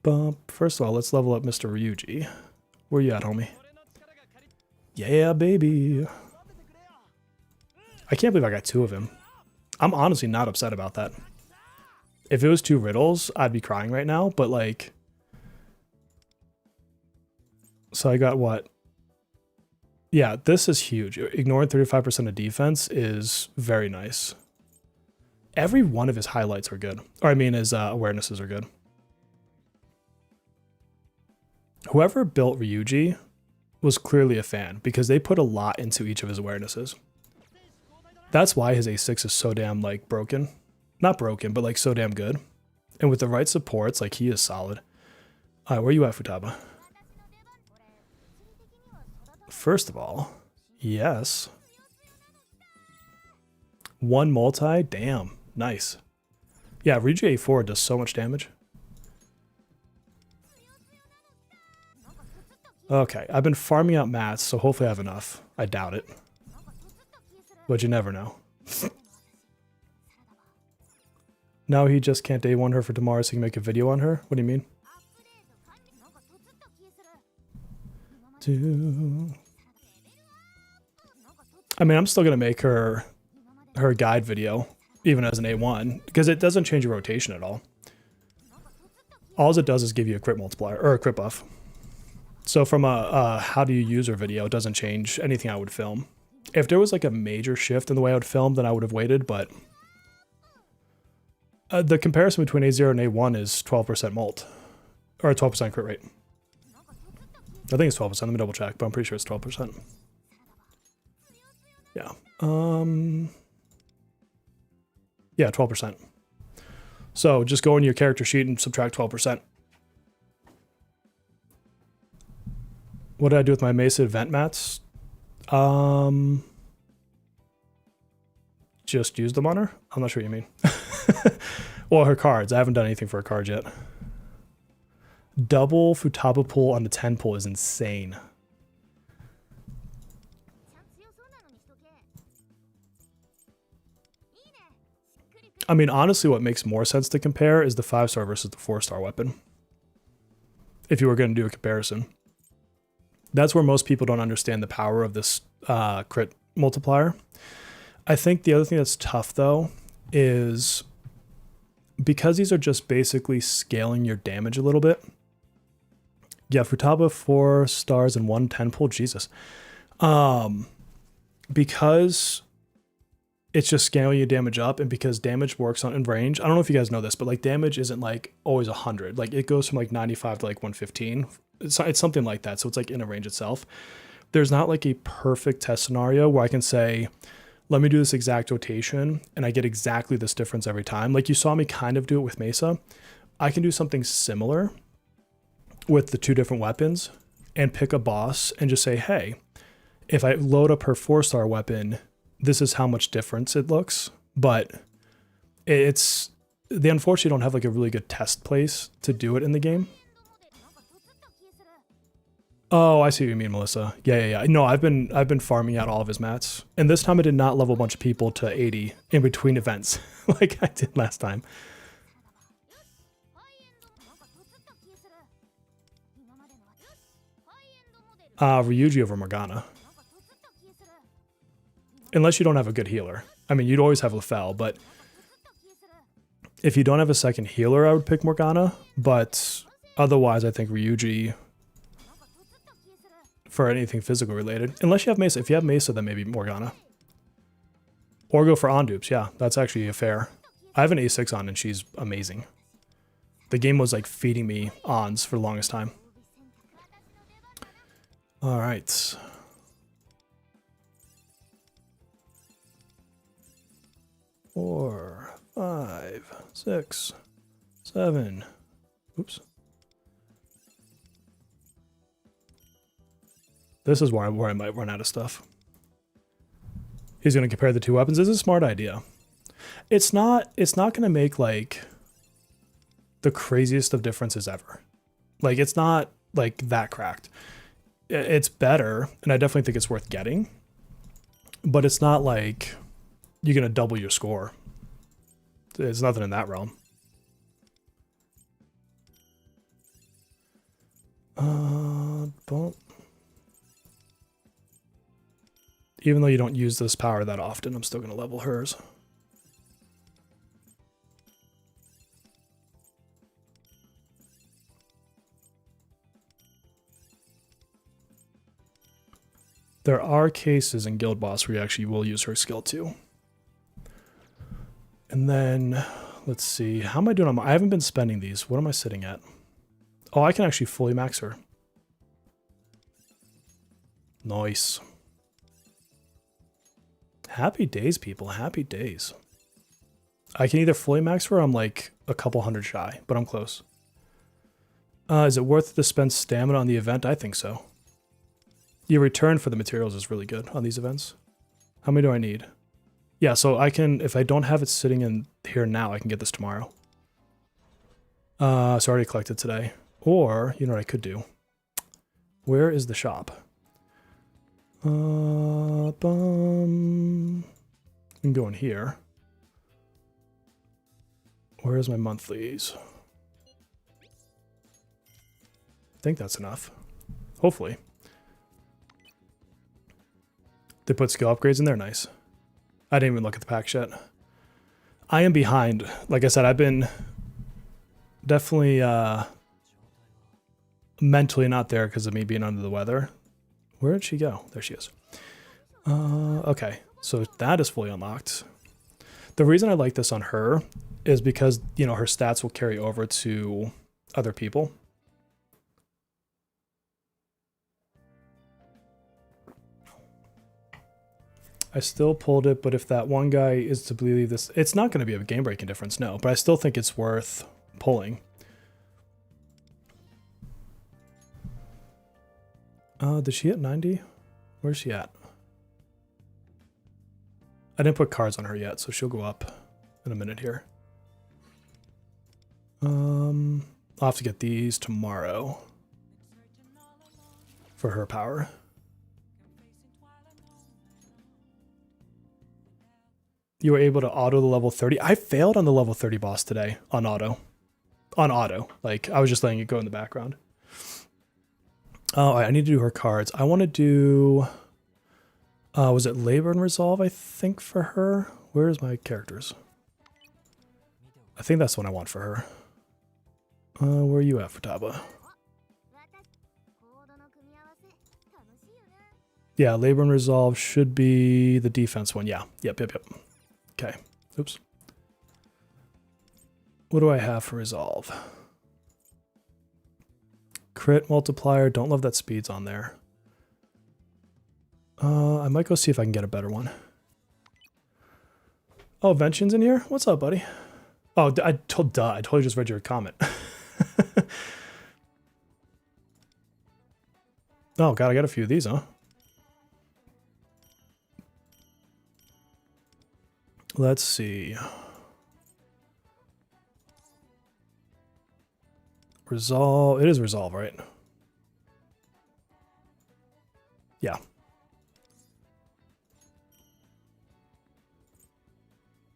Speaker 1: Bump. First of all, let's level up Mr. Ryuji. Where you at, homie? Yeah, baby. I can't believe I got 2 of him. I'm honestly not upset about that. If it was 2 riddles, I'd be crying right now, but like... So I got what? Yeah, this is huge. Ignoring 35% of defense is very nice. Every one of his highlights are good. Or I mean his awarenesses are good. Whoever built Ryuji was clearly a fan because they put a lot into each of his awarenesses. That's why his A6 is so damn like broken. Not broken, but like so damn good. And with the right supports, like he is solid. All right, where you at, Futaba? First of all, yes. 1 multi, damn, nice. Yeah, Ryuji A4 does so much damage. Okay, I've been farming out mats, so hopefully I have enough. I doubt it. But you never know. Now he just can't A1 her for tomorrow so he can make a video on her? What do you mean? I mean, I'm still going to make her guide video, even as an A1, because it doesn't change your rotation at all. All it does is give you a crit multiplier, or a crit buff. So from a how do you use her video, it doesn't change anything I would film. If there was like a major shift in the way I would film, then I would have waited, but The comparison between A0 and A1 is 12% molt, or a 12% crit rate. I think it's 12%. Let me double check, but I'm pretty sure it's 12%. Yeah. Yeah, 12%. So just go into your character sheet and subtract 12%. What did I do with my Mesa event mats? Just use them on her? I'm not sure what you mean. Well, her cards. I haven't done anything for her cards yet. Double Futaba pull on the 10 pull is insane. I mean, honestly, what makes more sense to compare is the 5-star versus the 4-star weapon. If you were going to do a comparison. That's where most people don't understand the power of this crit multiplier. I think the other thing that's tough, though, is because these are just basically scaling your damage a little bit. Yeah, Futaba 4 stars and 1 10 pull, Jesus. Because it's just scaling your damage up, and because damage works on in range. I don't know if you guys know this, but like damage isn't like always 100. Like it goes from like 95 to like 115. It's something like that. So it's like in a range itself. There's not like a perfect test scenario where I can say, let me do this exact rotation and I get exactly this difference every time. Like you saw me kind of do it with Mesa. I can do something similar with the 2 different weapons and pick a boss and just say, hey, if I load up her 4-star weapon, this is how much difference it looks. But they unfortunately don't have like a really good test place to do it in the game. Oh, I see what you mean, Melissa. Yeah. No, I've been farming out all of his mats. And this time I did not level a bunch of people to 80 in between events like I did last time. Ryuji over Morgana. Unless you don't have a good healer. I mean, you'd always have Lefel, but if you don't have a second healer, I would pick Morgana. But otherwise, I think Ryuji for anything physical related. Unless you have Mesa. If you have Mesa, then maybe Morgana. Or go for on-dupes. Yeah, that's actually a fair. I have an A6 on and she's amazing. The game was like feeding me ons for the longest time. All right. Four, 5, 6, 7. Oops. This is where I might run out of stuff. He's going to compare the 2 weapons. This is a smart idea. It's not going to make like the craziest of differences ever. Like it's not like that cracked. It's better, and I definitely think it's worth getting. But it's not like you're going to double your score. There's nothing in that realm. But even though you don't use this power that often, I'm still going to level hers. There are cases in Guild Boss where you actually will use her skill too. And then, let's see. How am I doing? I haven't been spending these. What am I sitting at? Oh, I can actually fully max her. Nice. Happy days, people. Happy days. I can either fully max her or I'm like a couple hundred shy, but I'm close. Is it worth it to spend stamina on the event? I think so. Your return for the materials is really good on these events. How many do I need? Yeah, so I can, if I don't have it sitting in here now, I can get this tomorrow. So I already collected today. Or, you know what I could do? Where is the shop? I can go in here. Where's my monthlies? I think that's enough. Hopefully. They put skill upgrades in there, nice. I didn't even look at the packs yet. I am behind. Like I said, I've been definitely mentally not there because of me being under the weather. Where did she go? There she is. Okay, so that is fully unlocked. The reason I like this on her is because, you know, her stats will carry over to other people. I still pulled it, but if that one guy is to believe this, it's not going to be a game-breaking difference, no. But I still think it's worth pulling. Did she hit 90? Where's she at? I didn't put cards on her yet, so she'll go up in a minute here. I'll have to get these tomorrow for her power. You were able to auto the level 30. I failed on the level 30 boss today on auto. On auto. Like, I was just letting it go in the background. Oh, I need to do her cards. I want to do... was it Labor and Resolve, I think, for her? Where's my characters? I think that's the one I want for her. Where are you at, Futaba? Yeah, Labor and Resolve should be the defense one. Yeah. Yep. Okay. Oops. What do I have for Resolve? Crit multiplier. Don't love that speed's on there. I might go see if I can get a better one. Oh, Vention's in here? What's up, buddy? Oh, I totally just read your comment. Oh, God, I got a few of these, huh? Let's see. Resolve. It is Resolve, right? Yeah.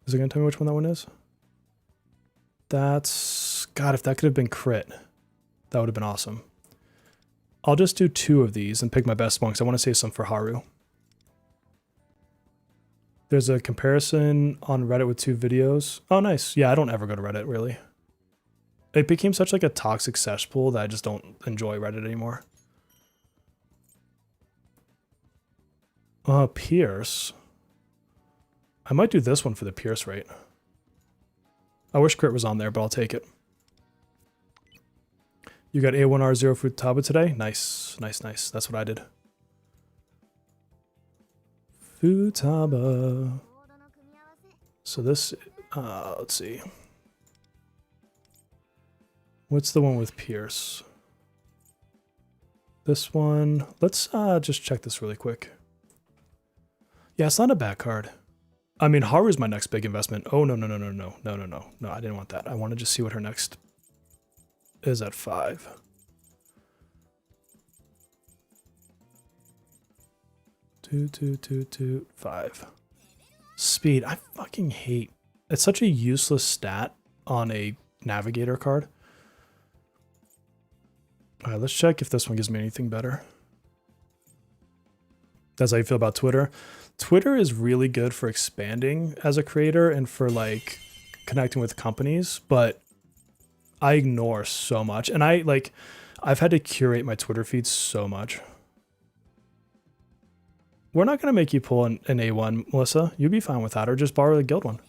Speaker 1: Is it going to tell me which one that one is? That's... God, if that could have been crit, that would have been awesome. I'll just do 2 of these and pick my best one because I want to save some for Haru. There's a comparison on Reddit with 2 videos. Oh, nice. Yeah, I don't ever go to Reddit, really. It became such like a toxic cesspool that I just don't enjoy Reddit anymore. Pierce. I might do this one for the Pierce rate. I wish crit was on there, but I'll take it. You got A1R0 Futaba today? Nice. That's what I did. Futaba. So this, let's see. What's the one with Pierce? This one. Let's just check this really quick. Yeah, it's not a bad card. I mean, Haru's my next big investment. Oh, no, I didn't want that. I want to just see what her next is at 5. Two, 5. Speed. I fucking hate. It's such a useless stat on a navigator card. All right, let's check if this one gives me anything better. That's how you feel about Twitter. Twitter is really good for expanding as a creator and for like connecting with companies, but I ignore so much. And I've had to curate my Twitter feed so much. We're not going to make you pull an A1, Melissa. You'd be fine with that, or just borrow the guild one.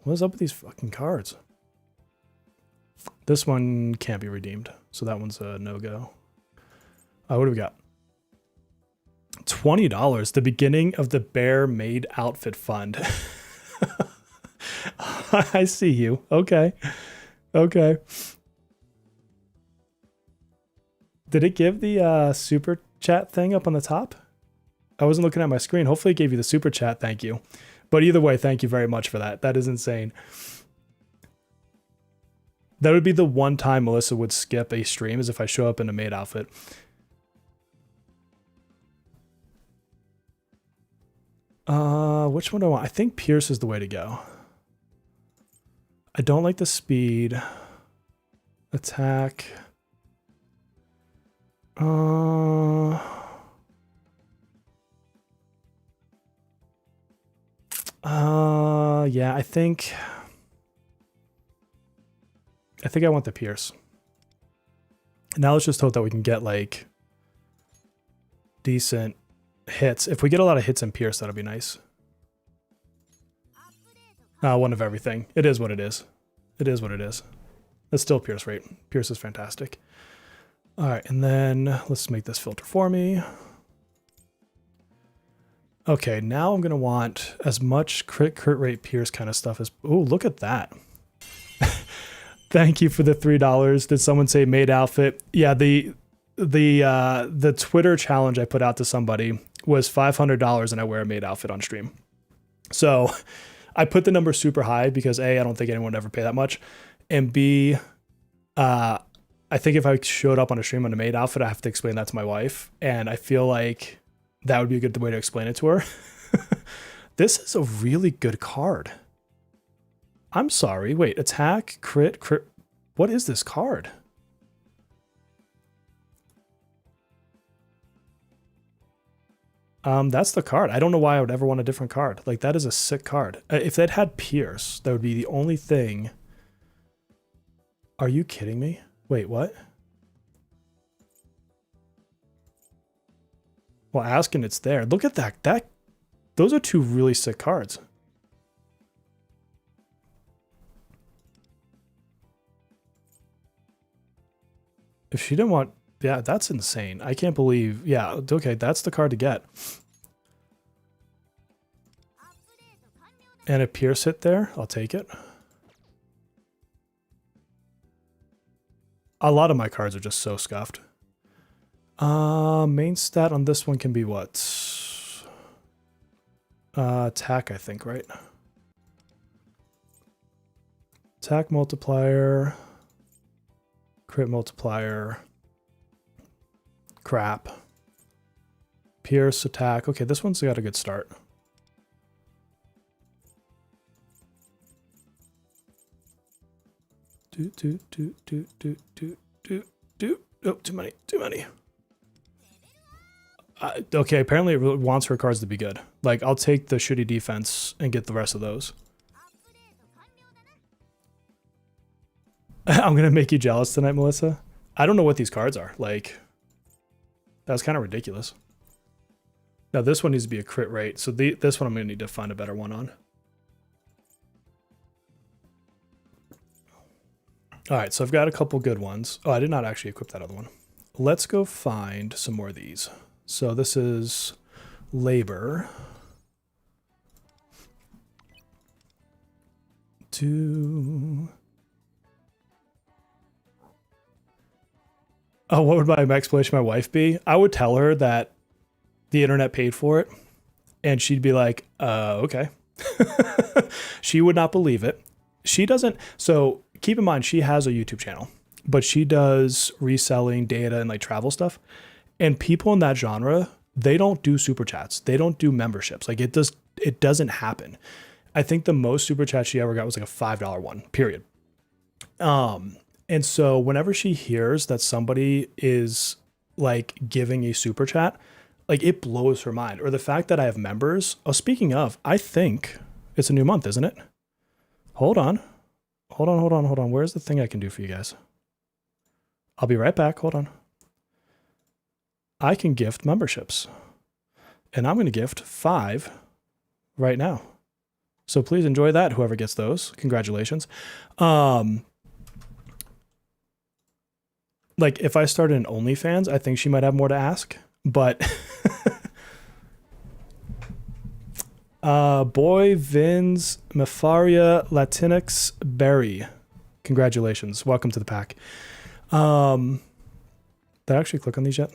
Speaker 1: What's up with these fucking cards? This one can't be redeemed, so that one's a no-go. What do we got? $20, the beginning of the Bear Made Outfit Fund. I see you. Okay. Did it give the super chat thing up on the top? I wasn't looking at my screen. Hopefully it gave you the super chat. Thank you. But either way, thank you very much for that. That is insane. That would be the one time Melissa would skip a stream, is if I show up in a maid outfit. Which one do I want? I think Pierce is the way to go. I don't like the speed. Attack. Yeah, I think I want the Pierce. Now let's just hope that we can get like decent hits. If we get a lot of hits in Pierce, that'll be nice. One of everything. It is what it is. It is what it is. It's still Pierce rate. Pierce is fantastic. All right, and then let's make this filter for me. Okay, now I'm going to want as much crit rate Pierce kind of stuff as... Oh, look at that. Thank you for the $3. Did someone say made outfit? Yeah, the Twitter challenge I put out to somebody was $500 and I wear a maid outfit on stream. So I put the number super high because A, I don't think anyone would ever pay that much. And B, I think if I showed up on a stream on a maid outfit, I have to explain that to my wife. And I feel like that would be a good way to explain it to her. This is a really good card. I'm sorry. Wait, attack, crit. What is this card? That's the card. I don't know why I would ever want a different card. Like, that is a sick card. If they'd had Pierce, that would be the only thing. Are you kidding me? Wait, what? Well, asking it's there. Look at that. Those are two really sick cards. If she didn't want... Yeah, that's insane. I can't believe... Yeah, okay, that's the card to get. And a Pierce hit there. I'll take it. A lot of my cards are just so scuffed. Main stat on this one can be what? Attack, I think, right? Attack multiplier... Crit multiplier. Crap. Pierce attack. Okay, this one's got a good start. Oh, too many. Okay, apparently it wants her cards to be good. Like, I'll take the shitty defense and get the rest of those. I'm going to make you jealous tonight, Melissa. I don't know what these cards are. Like, that was kind of ridiculous. Now, this one needs to be a crit rate. So this one I'm going to need to find a better one on. All right, so I've got a couple good ones. Oh, I did not actually equip that other one. Let's go find some more of these. So this is labor. Oh, what would my explanation of my wife be? I would tell her that the internet paid for it, and she'd be like, okay. She would not believe it. She doesn't. So keep in mind, she has a YouTube channel, but she does reselling data and like travel stuff. And people in that genre, they don't do super chats. They don't do memberships. Like, it doesn't happen. I think the most super chat she ever got was like a $5 one, period. And so whenever she hears that somebody is like giving a super chat, like, it blows her mind. Or the fact that I have members. Oh, speaking of, I think it's a new month, isn't it? Hold on. Where's the thing I can do for you guys? I'll be right back. Hold on. I can gift memberships. And I'm going to gift 5 right now. So please enjoy that, whoever gets those. Congratulations. Like, if I started an OnlyFans, I think she might have more to ask. But Boy Vins Mefaria Latinx Berry. Congratulations. Welcome to the pack. Did I actually click on these yet?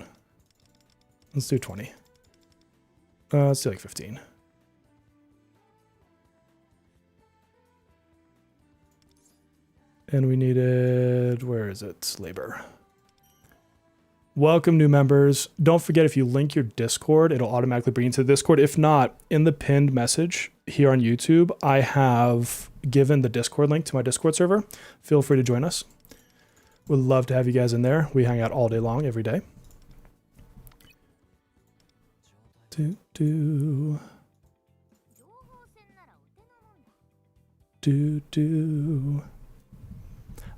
Speaker 1: Let's do 20. Let's do like 15. And we needed, where is it? Labor. Welcome, new members. Don't forget, if you link your Discord, it'll automatically bring you to the Discord. If not, in the pinned message here on YouTube, I have given the Discord link to my Discord server. Feel free to join us. Would love to have you guys in there. We hang out all day long, every day.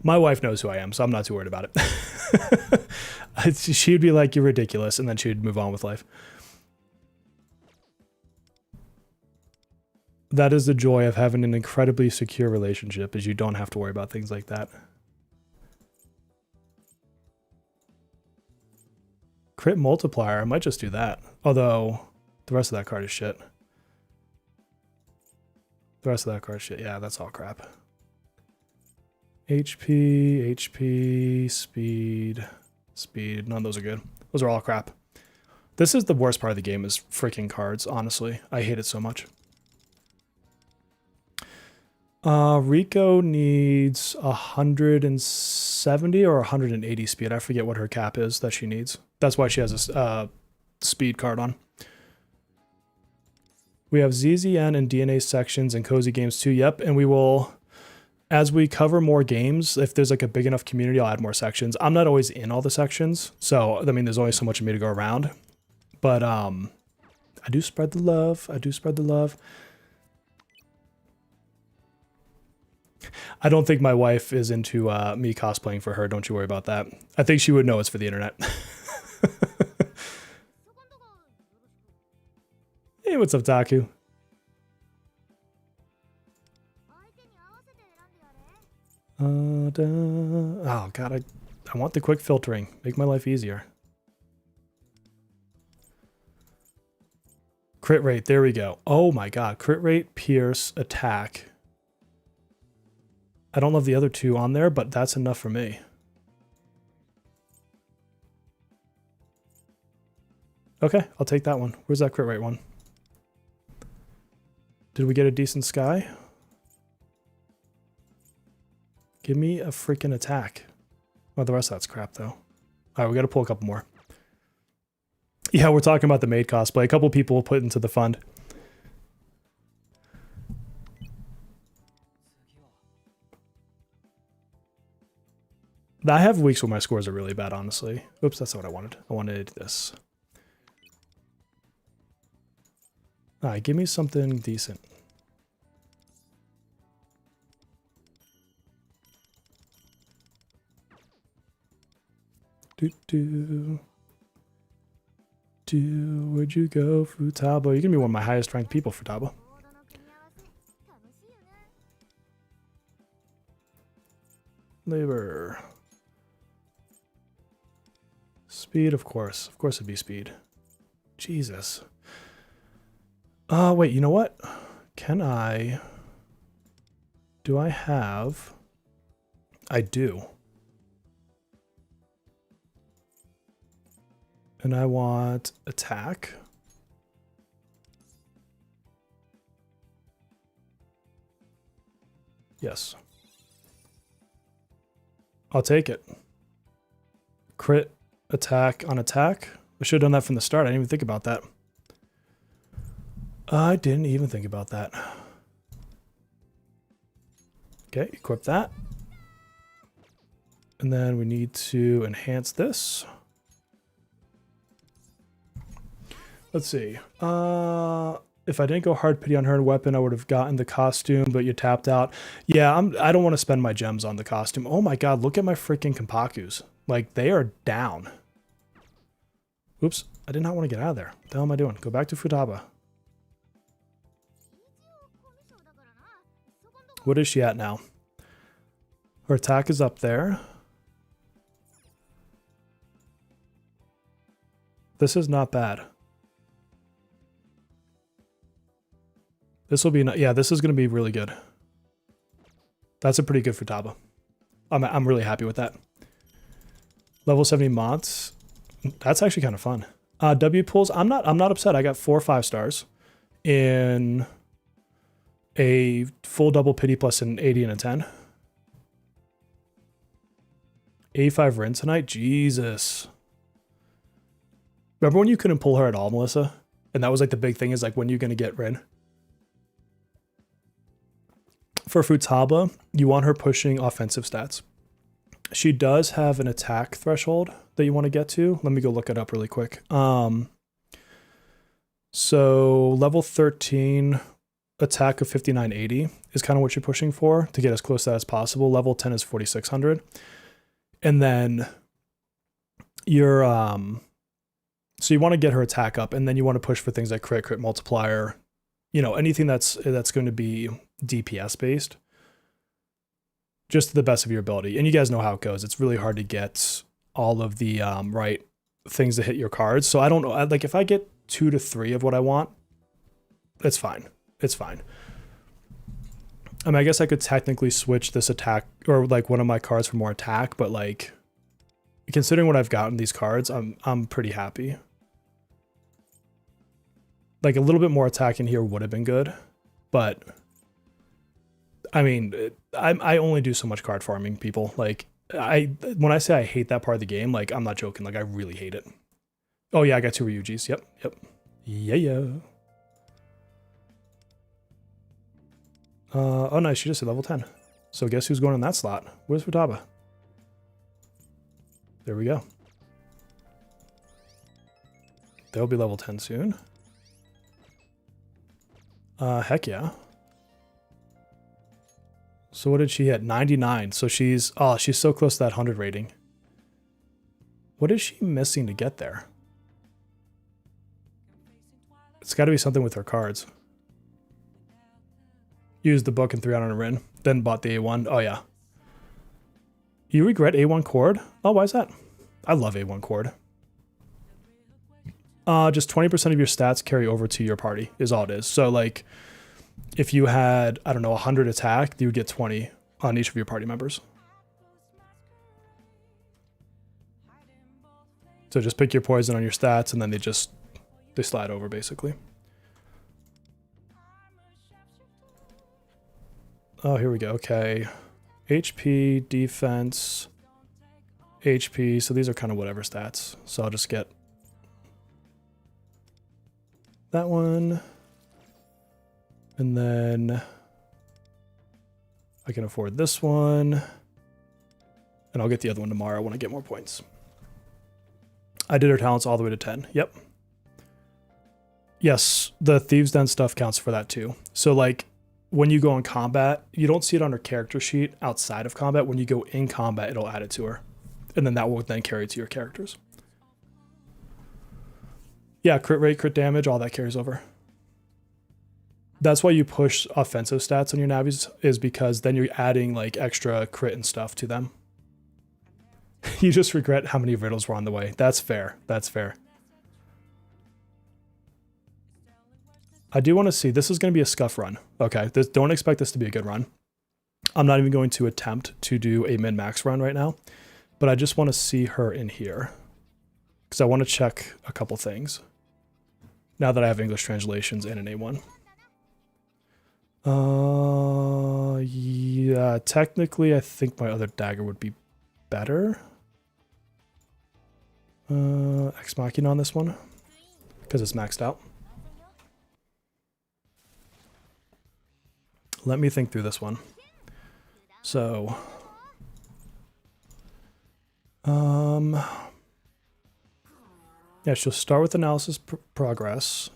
Speaker 1: My wife knows who I am, so I'm not too worried about it. She'd be like, you're ridiculous, and then she'd move on with life. That is the joy of having an incredibly secure relationship, is you don't have to worry about things like that. Crit multiplier, I might just do that. Although, the rest of that card is shit. The rest of that card is shit. Yeah, that's all crap. HP, speed, speed. None of those are good. Those are all crap. This is the worst part of the game, is freaking cards, honestly. I hate it so much. Rico needs 170 or 180 speed. I forget what her cap is that she needs. That's why she has a speed card on. We have ZZN and DNA sections and cozy games too. Yep, and we will, as we cover more games, if there's like a big enough community, I'll add more sections. I'm not always in all the sections, so I mean, there's only so much of me to go around. But I do spread the love. I do spread the love. I don't think my wife is into me cosplaying for her. Don't you worry about that. I think she would know it's for the internet. Hey, what's up, Taku? Oh, God, I want the quick filtering. Make my life easier. Crit rate, there we go. Oh my God, crit rate, pierce, attack. I don't love the other two on there, but that's enough for me. Okay, I'll take that one. Where's that crit rate one? Did we get a decent sky? Give me a freaking attack. Oh, the rest of that's crap, though. All right, we got to pull a couple more. Yeah, we're talking about the maid cosplay. A couple people put into the fund. I have weeks where my scores are really bad, honestly. Oops, that's not what I wanted. I wanted this. All right, give me something decent. Where'd you go, Futaba? You're gonna be one of my highest ranked people, Futaba. Labor. Speed, of course. Of course it'd be speed. Jesus. Wait, you know what? Can I... Do I have... I do. And I want attack. Yes. I'll take it. Crit, attack on attack. I should have done that from the start. I didn't even think about that. I didn't even think about that. Okay, equip that. And then we need to enhance this. Let's see. If I didn't go hard pity on her and weapon, I would have gotten the costume, but you tapped out. Yeah, I don't want to spend my gems on the costume. Oh my God, look at my freaking Kampakus. Like, they are down. Oops, I did not want to get out of there. What the hell am I doing? Go back to Futaba. What is she at now? Her attack is up there. This is not bad. This will be, yeah, this is going to be really good. That's a pretty good Futaba. I'm really happy with that. Level 70 mods. That's actually kind of fun. W pulls. I'm not upset. I got 4 or 5 stars in a full double pity plus an 80 and a 10. 85 Rin tonight. Jesus. Remember when you couldn't pull her at all, Melissa? And that was like the big thing, is like, when are you going to get Rin? For Futaba, you want her pushing offensive stats. She does have an attack threshold that you want to get to. Let me go look it up really quick. So level 13 attack of 5980 is kind of what you're pushing for to get as close to that as possible. Level 10 is 4600. And then you're so you want to get her attack up, and then you want to push for things like crit multiplier, you know, anything that's going to be DPS based, just to the best of your ability. And you guys know how it goes. It's really hard to get all of the right things to hit your cards. So I don't know. Like if I get 2 to 3 of what I want, it's fine. It's fine. I mean, I guess I could technically switch this attack or like one of my cards for more attack, but like considering what I've gotten these cards, I'm pretty happy. Like a little bit more attack in here would have been good, but I mean, I only do so much card farming, people. Like when I say I hate that part of the game, like I'm not joking. Like I really hate it. Oh yeah, I got 2 Ryujis. Yep. Yeah. Oh nice, she just hit level 10. So guess who's going in that slot? Where's Futaba? There we go. They'll be level 10 soon. Heck yeah. So what did she hit? 99. So she's so close to that 100 rating. What is she missing to get there? It's got to be something with her cards. Used the book and 3 on a Rin, then bought the A1. Oh yeah. You regret A1 Chord? Oh, why is that? I love A1 Chord. Just 20% of your stats carry over to your party is all it is. So like if you had, I don't know, 100 attack, you would get 20 on each of your party members. So just pick your poison on your stats and then they slide over basically. Oh, here we go. Okay. HP, defense, HP. So these are kind of whatever stats. So I'll just get that one. And then I can afford this one. And I'll get the other one tomorrow when I get more points. I did her talents all the way to 10. Yep. Yes, the Thieves Den stuff counts for that too. So like when you go in combat, you don't see it on her character sheet outside of combat. When you go in combat, it'll add it to her. And then that will then carry it to your characters. Yeah, crit rate, crit damage, all that carries over. That's why you push offensive stats on your navis, is because then you're adding like extra crit and stuff to them. You just regret how many riddles were on the way. That's fair. That's fair. I do want to see, this is going to be a scuff run. Okay, don't expect this to be a good run. I'm not even going to attempt to do a min-max run right now, but I just want to see her in here because I want to check a couple things now that I have English translations and an A1. Yeah, technically I think my other dagger would be better. Ex Machina on this one because it's maxed out. Let me think through this one. So, yeah, she'll start with analysis progress.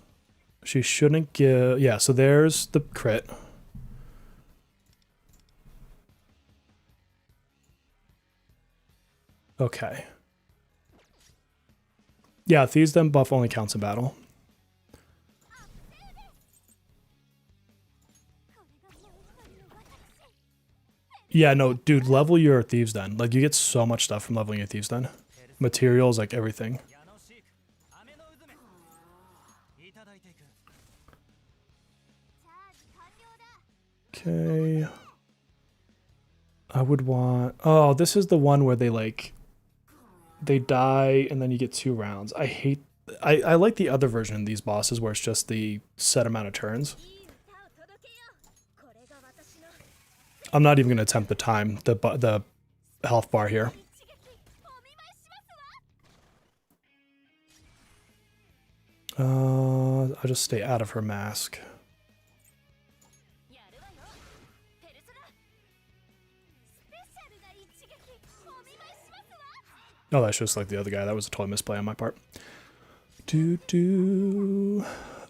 Speaker 1: She shouldn't give, yeah, so there's the crit. Okay. Yeah, Thieves Den buff only counts in battle. Yeah, no, dude, level your Thieves Den. Like, you get so much stuff from leveling your Thieves Den. Materials, like, everything. Okay. I would want... Oh, this is the one where they, like... They die, and then you get 2 rounds. I hate... I like the other version of these bosses, where it's just the set amount of turns. I'm not even going to attempt the time, the health bar here. I'll just stay out of her mask. Oh, that's just like the other guy. That was a total misplay on my part.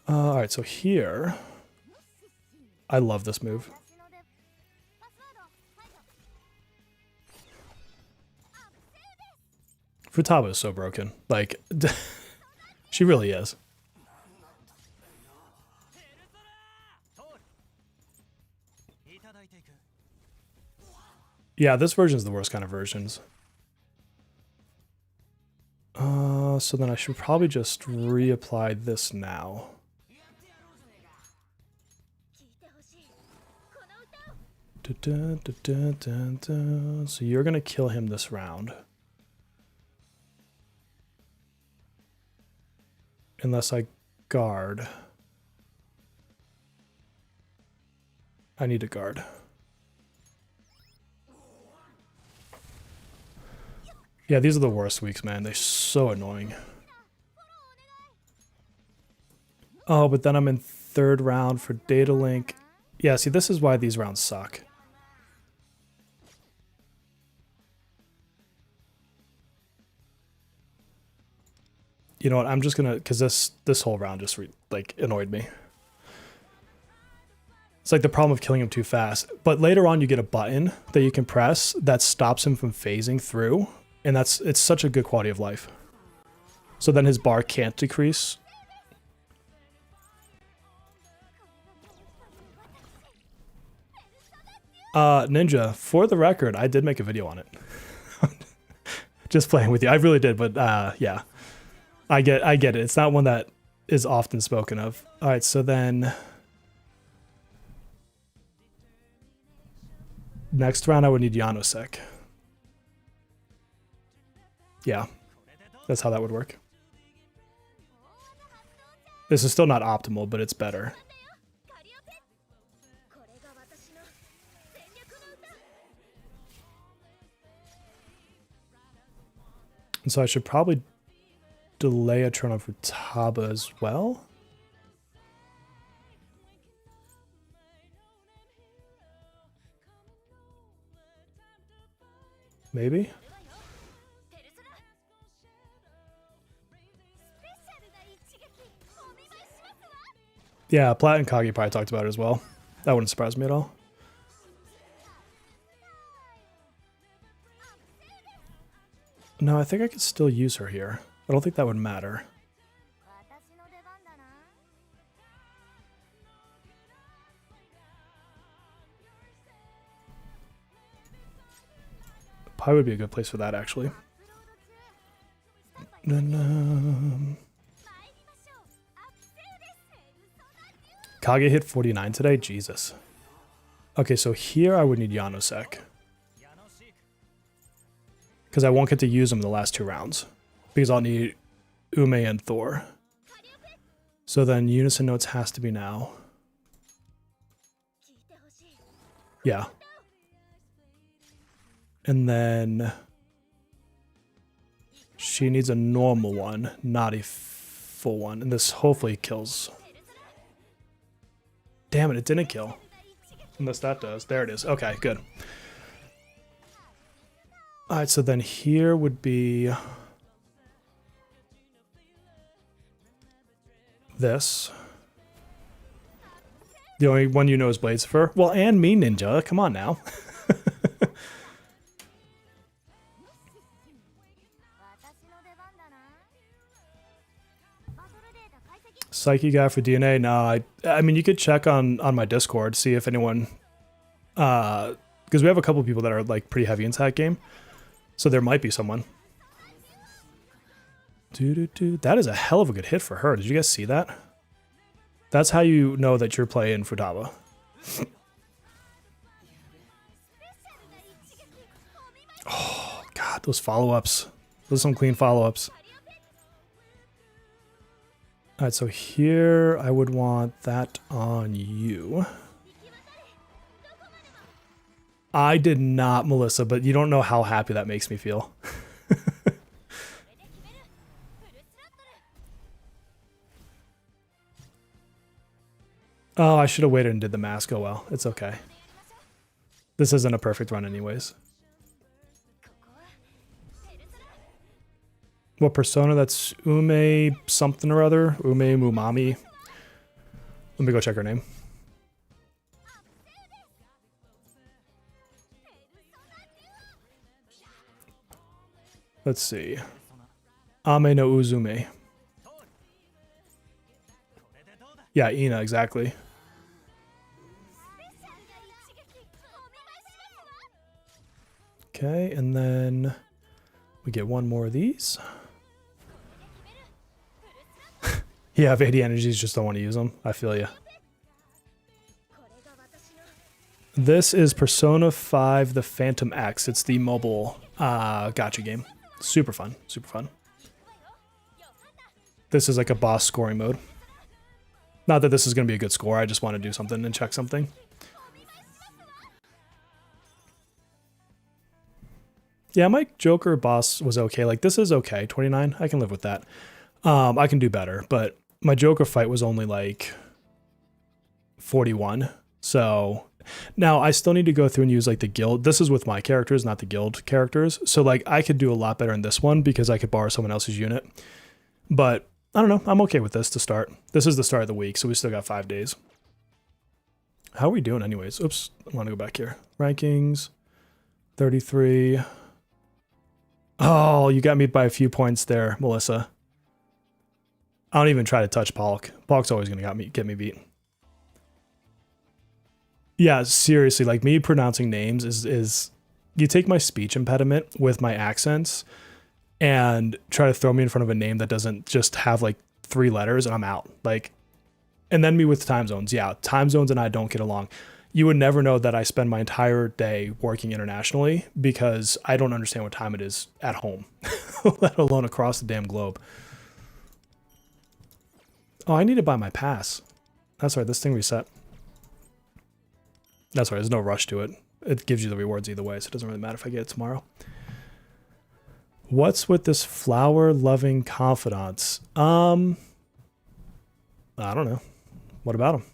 Speaker 1: Alright, so here... I love this move. Futaba is so broken. Like, she really is. Yeah, this version is the worst kind of versions. So then I should probably just reapply this now. So you're gonna kill him this round. Unless I guard. I need to guard. Yeah, these are the worst weeks, man. They're so annoying. Oh, but then I'm in third round for data link. Yeah, see, this is why these rounds suck. You know what? I'm just gonna, because this whole round just like annoyed me. It's like the problem of killing him too fast. But later on, you get a button that you can press that stops him from phasing through, and it's such a good quality of life. So then his bar can't decrease. Ninja, for the record, I did make a video on it. Just playing with you. I really did, but yeah. I get it. It's not one that is often spoken of. All right, so then next round I would need Yanosek. Yeah, that's how that would work. This is still not optimal, but it's better. And so I should probably delay a turn on Futaba as well. Maybe? Yeah, Plat and Kagi probably talked about it as well. That wouldn't surprise me at all. No, I think I could still use her here. I don't think that would matter. Pi would be a good place for that, actually. Kage hit 49 today? Jesus. Okay, so here I would need Yanosek. Because I won't get to use them in the last 2 rounds. Because I'll need Ume and Thor. So then Unison Notes has to be now. Yeah. And then she needs a normal one, not a full one. And this hopefully kills. Damn it, it didn't kill. Unless that does. There it is. Okay, good. Alright, so then here would be this. The only one you know is Blades Fur. Well, and me, Ninja. Come on now. Psyche guy for DNA? No, I mean, you could check on my Discord, see if anyone... because we have a couple people that are like pretty heavy into that game. So there might be someone. That is a hell of a good hit for her. Did you guys see that? That's how you know that you're playing Futaba. Oh, God, those follow-ups. Those are some clean follow-ups. Alright, so here I would want that on you. I did not, Melissa, but you don't know how happy that makes me feel. Oh, I should have waited and did the mask. Oh well, it's okay. This isn't a perfect run anyways. What persona? That's Ume something or other. Ume Mumami. Let me go check her name. Let's see. Ame no Uzume. Yeah, Ina, exactly. Okay, and then we get one more of these. You have 80 energies, just don't want to use them. I feel you. This is Persona 5 The Phantom X. It's the mobile gacha game. Super fun, super fun. This is like a boss scoring mode. Not that this is going to be a good score, I just want to do something and check something. Yeah, my Joker boss was okay. Like, this is okay. 29, I can live with that. I can do better, but my Joker fight was only like 41. So now I still need to go through and use like the guild. This is with my characters, not the guild characters. So like I could do a lot better in this one because I could borrow someone else's unit. But I don't know. I'm okay with this to start. This is the start of the week, so we still got 5 days. How are we doing anyways? Oops, I want to go back here. Rankings, 33. Oh, you got me by a few points there, Melissa. I don't even try to touch Polk. Polk's always going to get me beat. Yeah, seriously, like me pronouncing names is you take my speech impediment with my accents and try to throw me in front of a name that doesn't just have like 3 letters and I'm out. Like, and then me with time zones. Yeah, time zones and I don't get along. You would never know that I spend my entire day working internationally because I don't understand what time it is at home, let alone across the damn globe. Oh, I need to buy my pass. That's right, this thing reset. That's right, there's no rush to it. It gives you the rewards either way, so it doesn't really matter if I get it tomorrow. What's with this flower-loving confidants? I don't know. What about him?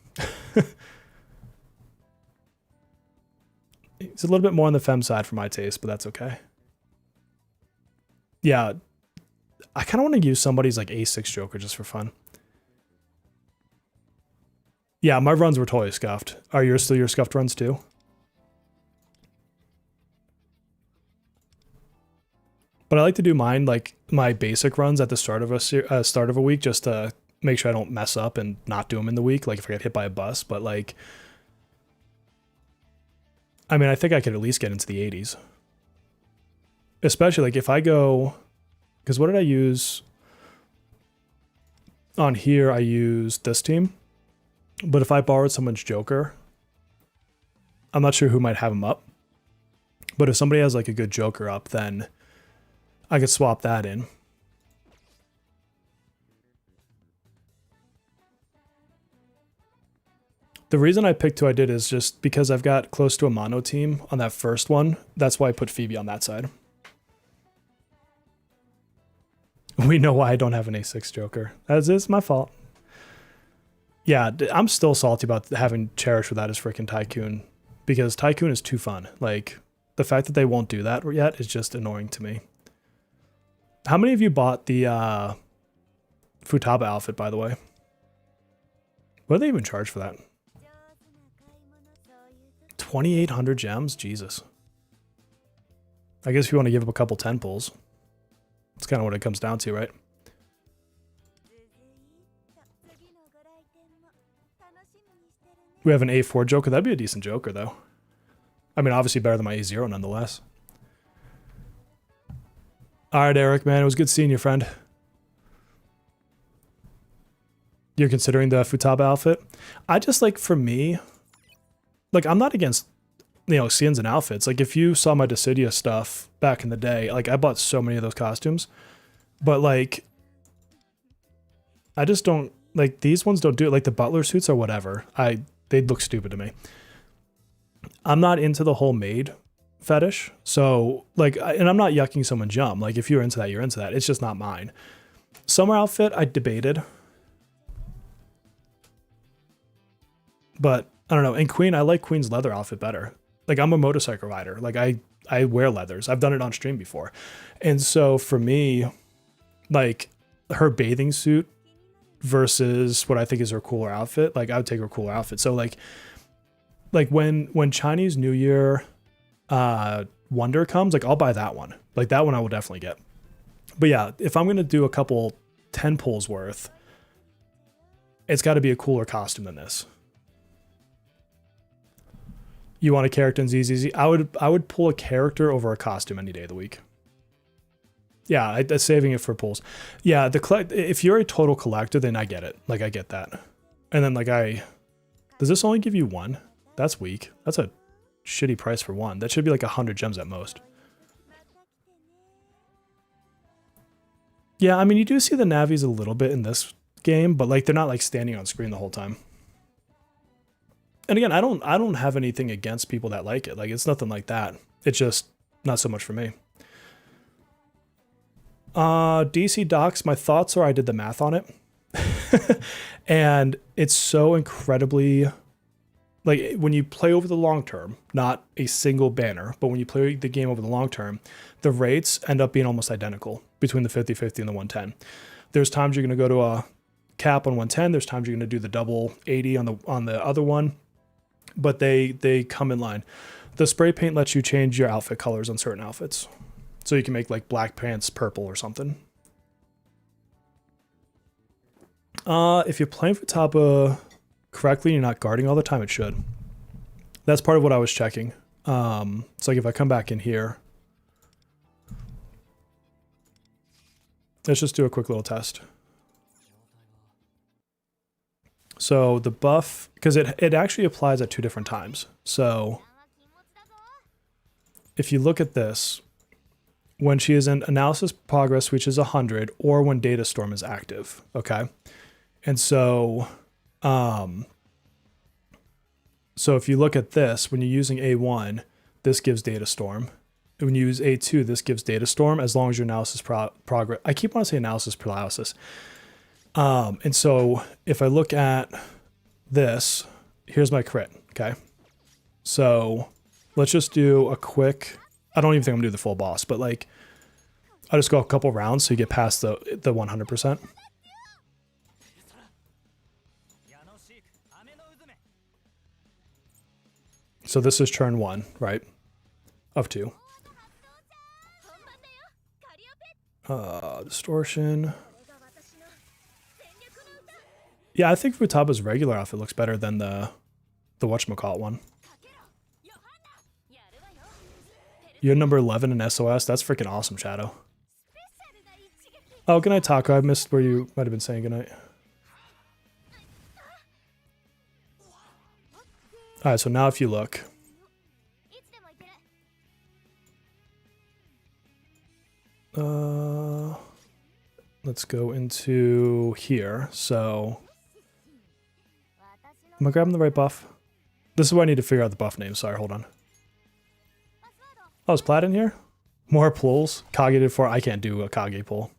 Speaker 1: It's a little bit more on the femme side for my taste, but that's okay. Yeah, I kind of want to use somebody's like A6 Joker just for fun. Yeah, my runs were totally scuffed. Are yours still your scuffed runs too? But I like to do mine, like my basic runs at the start of a week, just to make sure I don't mess up and not do them in the week. Like if I get hit by a bus, but like, I mean, I think I could at least get into the 80s. Especially like if I go, because what did I use on here? I used this team, but if I borrowed someone's Joker, I'm not sure who might have him up. But if somebody has like a good Joker up, then I could swap that in. The reason I picked who I did is just because I've got close to a mono team on that first one. That's why I put Phoebe on that side. We know why I don't have an A6 Joker. It's my fault. Yeah, I'm still salty about having Cherish without his freaking Tycoon. Because Tycoon is too fun. Like, the fact that they won't do that yet is just annoying to me. How many of you bought the Futaba outfit, by the way? What do they even charge for that? 2,800 gems? Jesus. I guess if you want to give up a couple 10 pulls. That's kind of what it comes down to, right? We have an A4 Joker. That'd be a decent Joker, though. I mean, obviously better than my A0 nonetheless. All right, Eric, man. It was good seeing you, friend. You're considering the Futaba outfit? I just, like, for me, like, I'm not against, you know, skins and outfits. Like, if you saw my Dissidia stuff back in the day, like, I bought so many of those costumes. But, like, I just don't, like, these ones don't do it. Like, the butler suits or whatever. They'd look stupid to me. I'm not into the whole maid fetish. So, like, and I'm not yucking someone's yum. Like, if you're into that, you're into that. It's just not mine. Summer outfit, I debated. But, I don't know. And Queen, I like Queen's leather outfit better. Like, I'm a motorcycle rider. Like, I wear leathers. I've done it on stream before. And so, for me, like, her bathing suit versus what I think is her cooler outfit, like, I would take her cooler outfit. So, like when Chinese New Year Wonder comes, like, I'll buy that one. Like, that one I will definitely get. But yeah, if I'm going to do a couple 10 pulls worth, it's got to be a cooler costume than this. You want a character in ZZZ? I would pull a character over a costume any day of the week. Yeah, saving it for pulls. Yeah, if you're a total collector, then I get it. Like, I get that. And then, like, does this only give you one? That's weak. That's a shitty price for one. That should be like 100 gems at most. Yeah, I mean, you do see the Navis a little bit in this game, but like they're not like standing on screen the whole time. And again, I don't have anything against people that like it. Like, it's nothing like that. It's just not so much for me. DC Docs, my thoughts are I did the math on it. And it's so incredibly, like, when you play over the long term, not a single banner, but when you play the game over the long term, the rates end up being almost identical between the 50-50 and the 110. There's times you're going to go to a cap on 110. There's times you're going to do the double 80 on the other one, but they come in line. The spray paint lets you change your outfit colors on certain outfits. So you can make like black pants purple or something. If you're playing Futaba correctly, you're not guarding all the time, it should. That's part of what I was checking. So like if I come back in here, let's just do a quick little test. So the buff, because it actually applies at 2 different times. So if you look at this, when she is in analysis progress, which is 100, or when data storm is active, okay? And so, so if you look at this, when you're using A1, this gives data storm. When you use A2, this gives data storm, as long as your analysis progress. I keep wanting to say analysis paralysis. And so if I look at this, here's my crit, okay? So let's just do a quick, I don't even think I'm gonna do the full boss, but like, I'll just go a couple rounds so you get past the 100%. So this is turn 1, right? Of 2. Distortion. Yeah, I think Futaba's regular outfit looks better than the whatchamacallit one. You're number 11 in SOS. That's freaking awesome, Shadow. Oh, good night, Taco. I missed where you might have been saying goodnight. All right, so now if you look. Let's go into here. So, am I grabbing the right buff? This is where I need to figure out the buff name. Sorry, hold on. Oh, is Plat in here? More pulls. Kage did 4. I can't do a Kage pull.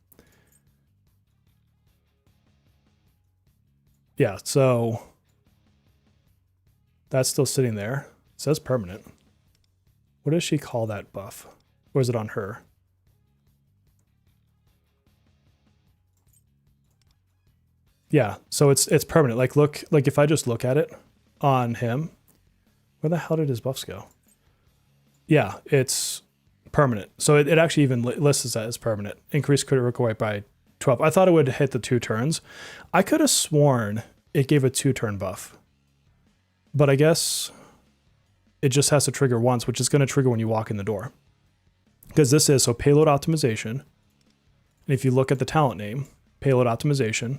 Speaker 1: Yeah, so that's still sitting there. It says permanent. What does she call that buff? Or is it on her? Yeah, so it's permanent. Like, look, like if I just look at it on him, where the hell did his buffs go? Yeah, it's permanent. So it actually even lists that as permanent. Increased critical rate by 12. I thought it would hit the 2 turns. I could have sworn it gave a 2-turn buff. But I guess it just has to trigger once, which is going to trigger when you walk in the door. Because this is, so payload optimization. And if you look at the talent name, payload optimization.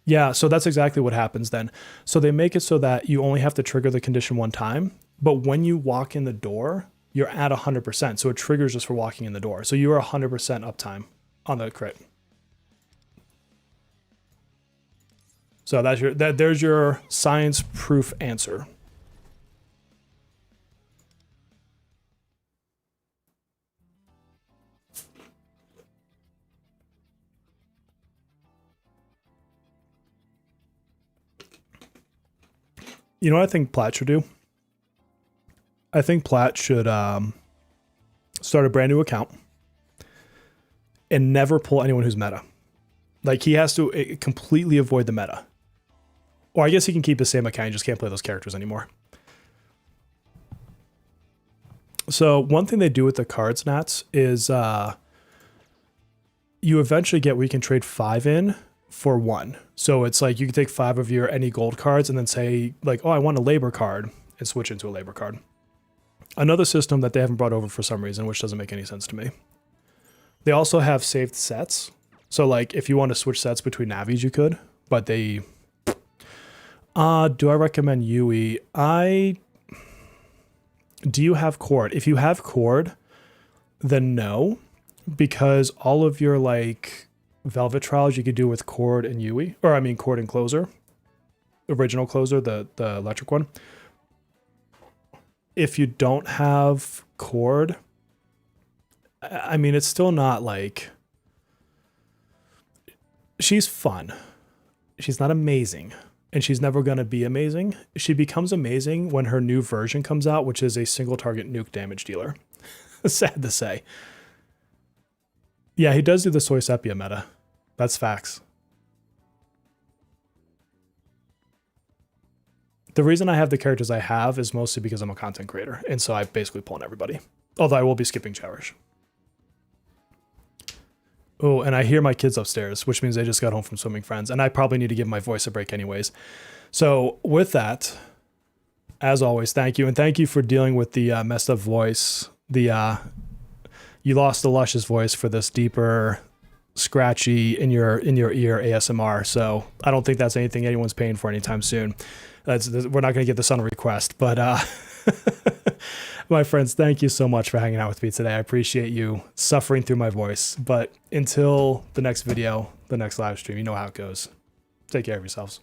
Speaker 1: Yeah, so that's exactly what happens then. So they make it so that you only have to trigger the condition 1 time, but when you walk in the door, you're at 100%. So it triggers just for walking in the door. So you are 100% uptime on the crit. So that's there's your science proof answer. You know what I think Plat should do? I think Plat should start a brand new account and never pull anyone who's meta. Like, he has to completely avoid the meta. Or I guess he can keep the same account, he just can't play those characters anymore. So one thing they do with the cards, Nats, is you eventually get where you can trade 5 in for one. So it's like you can take 5 of your any gold cards and then say like, oh, I want a labor card, and switch into a labor card. Another system that they haven't brought over for some reason, which doesn't make any sense to me. They also have saved sets. So like if you want to switch sets between navis, you could, but they, do I recommend Yui? Do you have Cord? If you have Cord, then no, because all of your like Velvet Trials you could do with Cord and Yui, or I mean Cord and Closer, original Closer, the electric one. If you don't have Cord, I mean, it's still not like, she's fun. She's not amazing, and she's never going to be amazing. She becomes amazing when her new version comes out, which is a single target nuke damage dealer. Sad to say. Yeah, he does do the Soy Sepia meta. That's facts. The reason I have the characters I have is mostly because I'm a content creator, and so I basically pull in everybody. Although I will be skipping Cherish. Oh, and I hear my kids upstairs, which means they just got home from swimming friends, and I probably need to give my voice a break anyways. So with that, as always, thank you, and thank you for dealing with the messed up voice. You lost the luscious voice for this deeper, scratchy in your ear ASMR. So I don't think that's anything anyone's paying for anytime soon. We're not going to get this on a request, but my friends, thank you so much for hanging out with me today. I appreciate you suffering through my voice. But until the next video, the next live stream, you know how it goes. Take care of yourselves.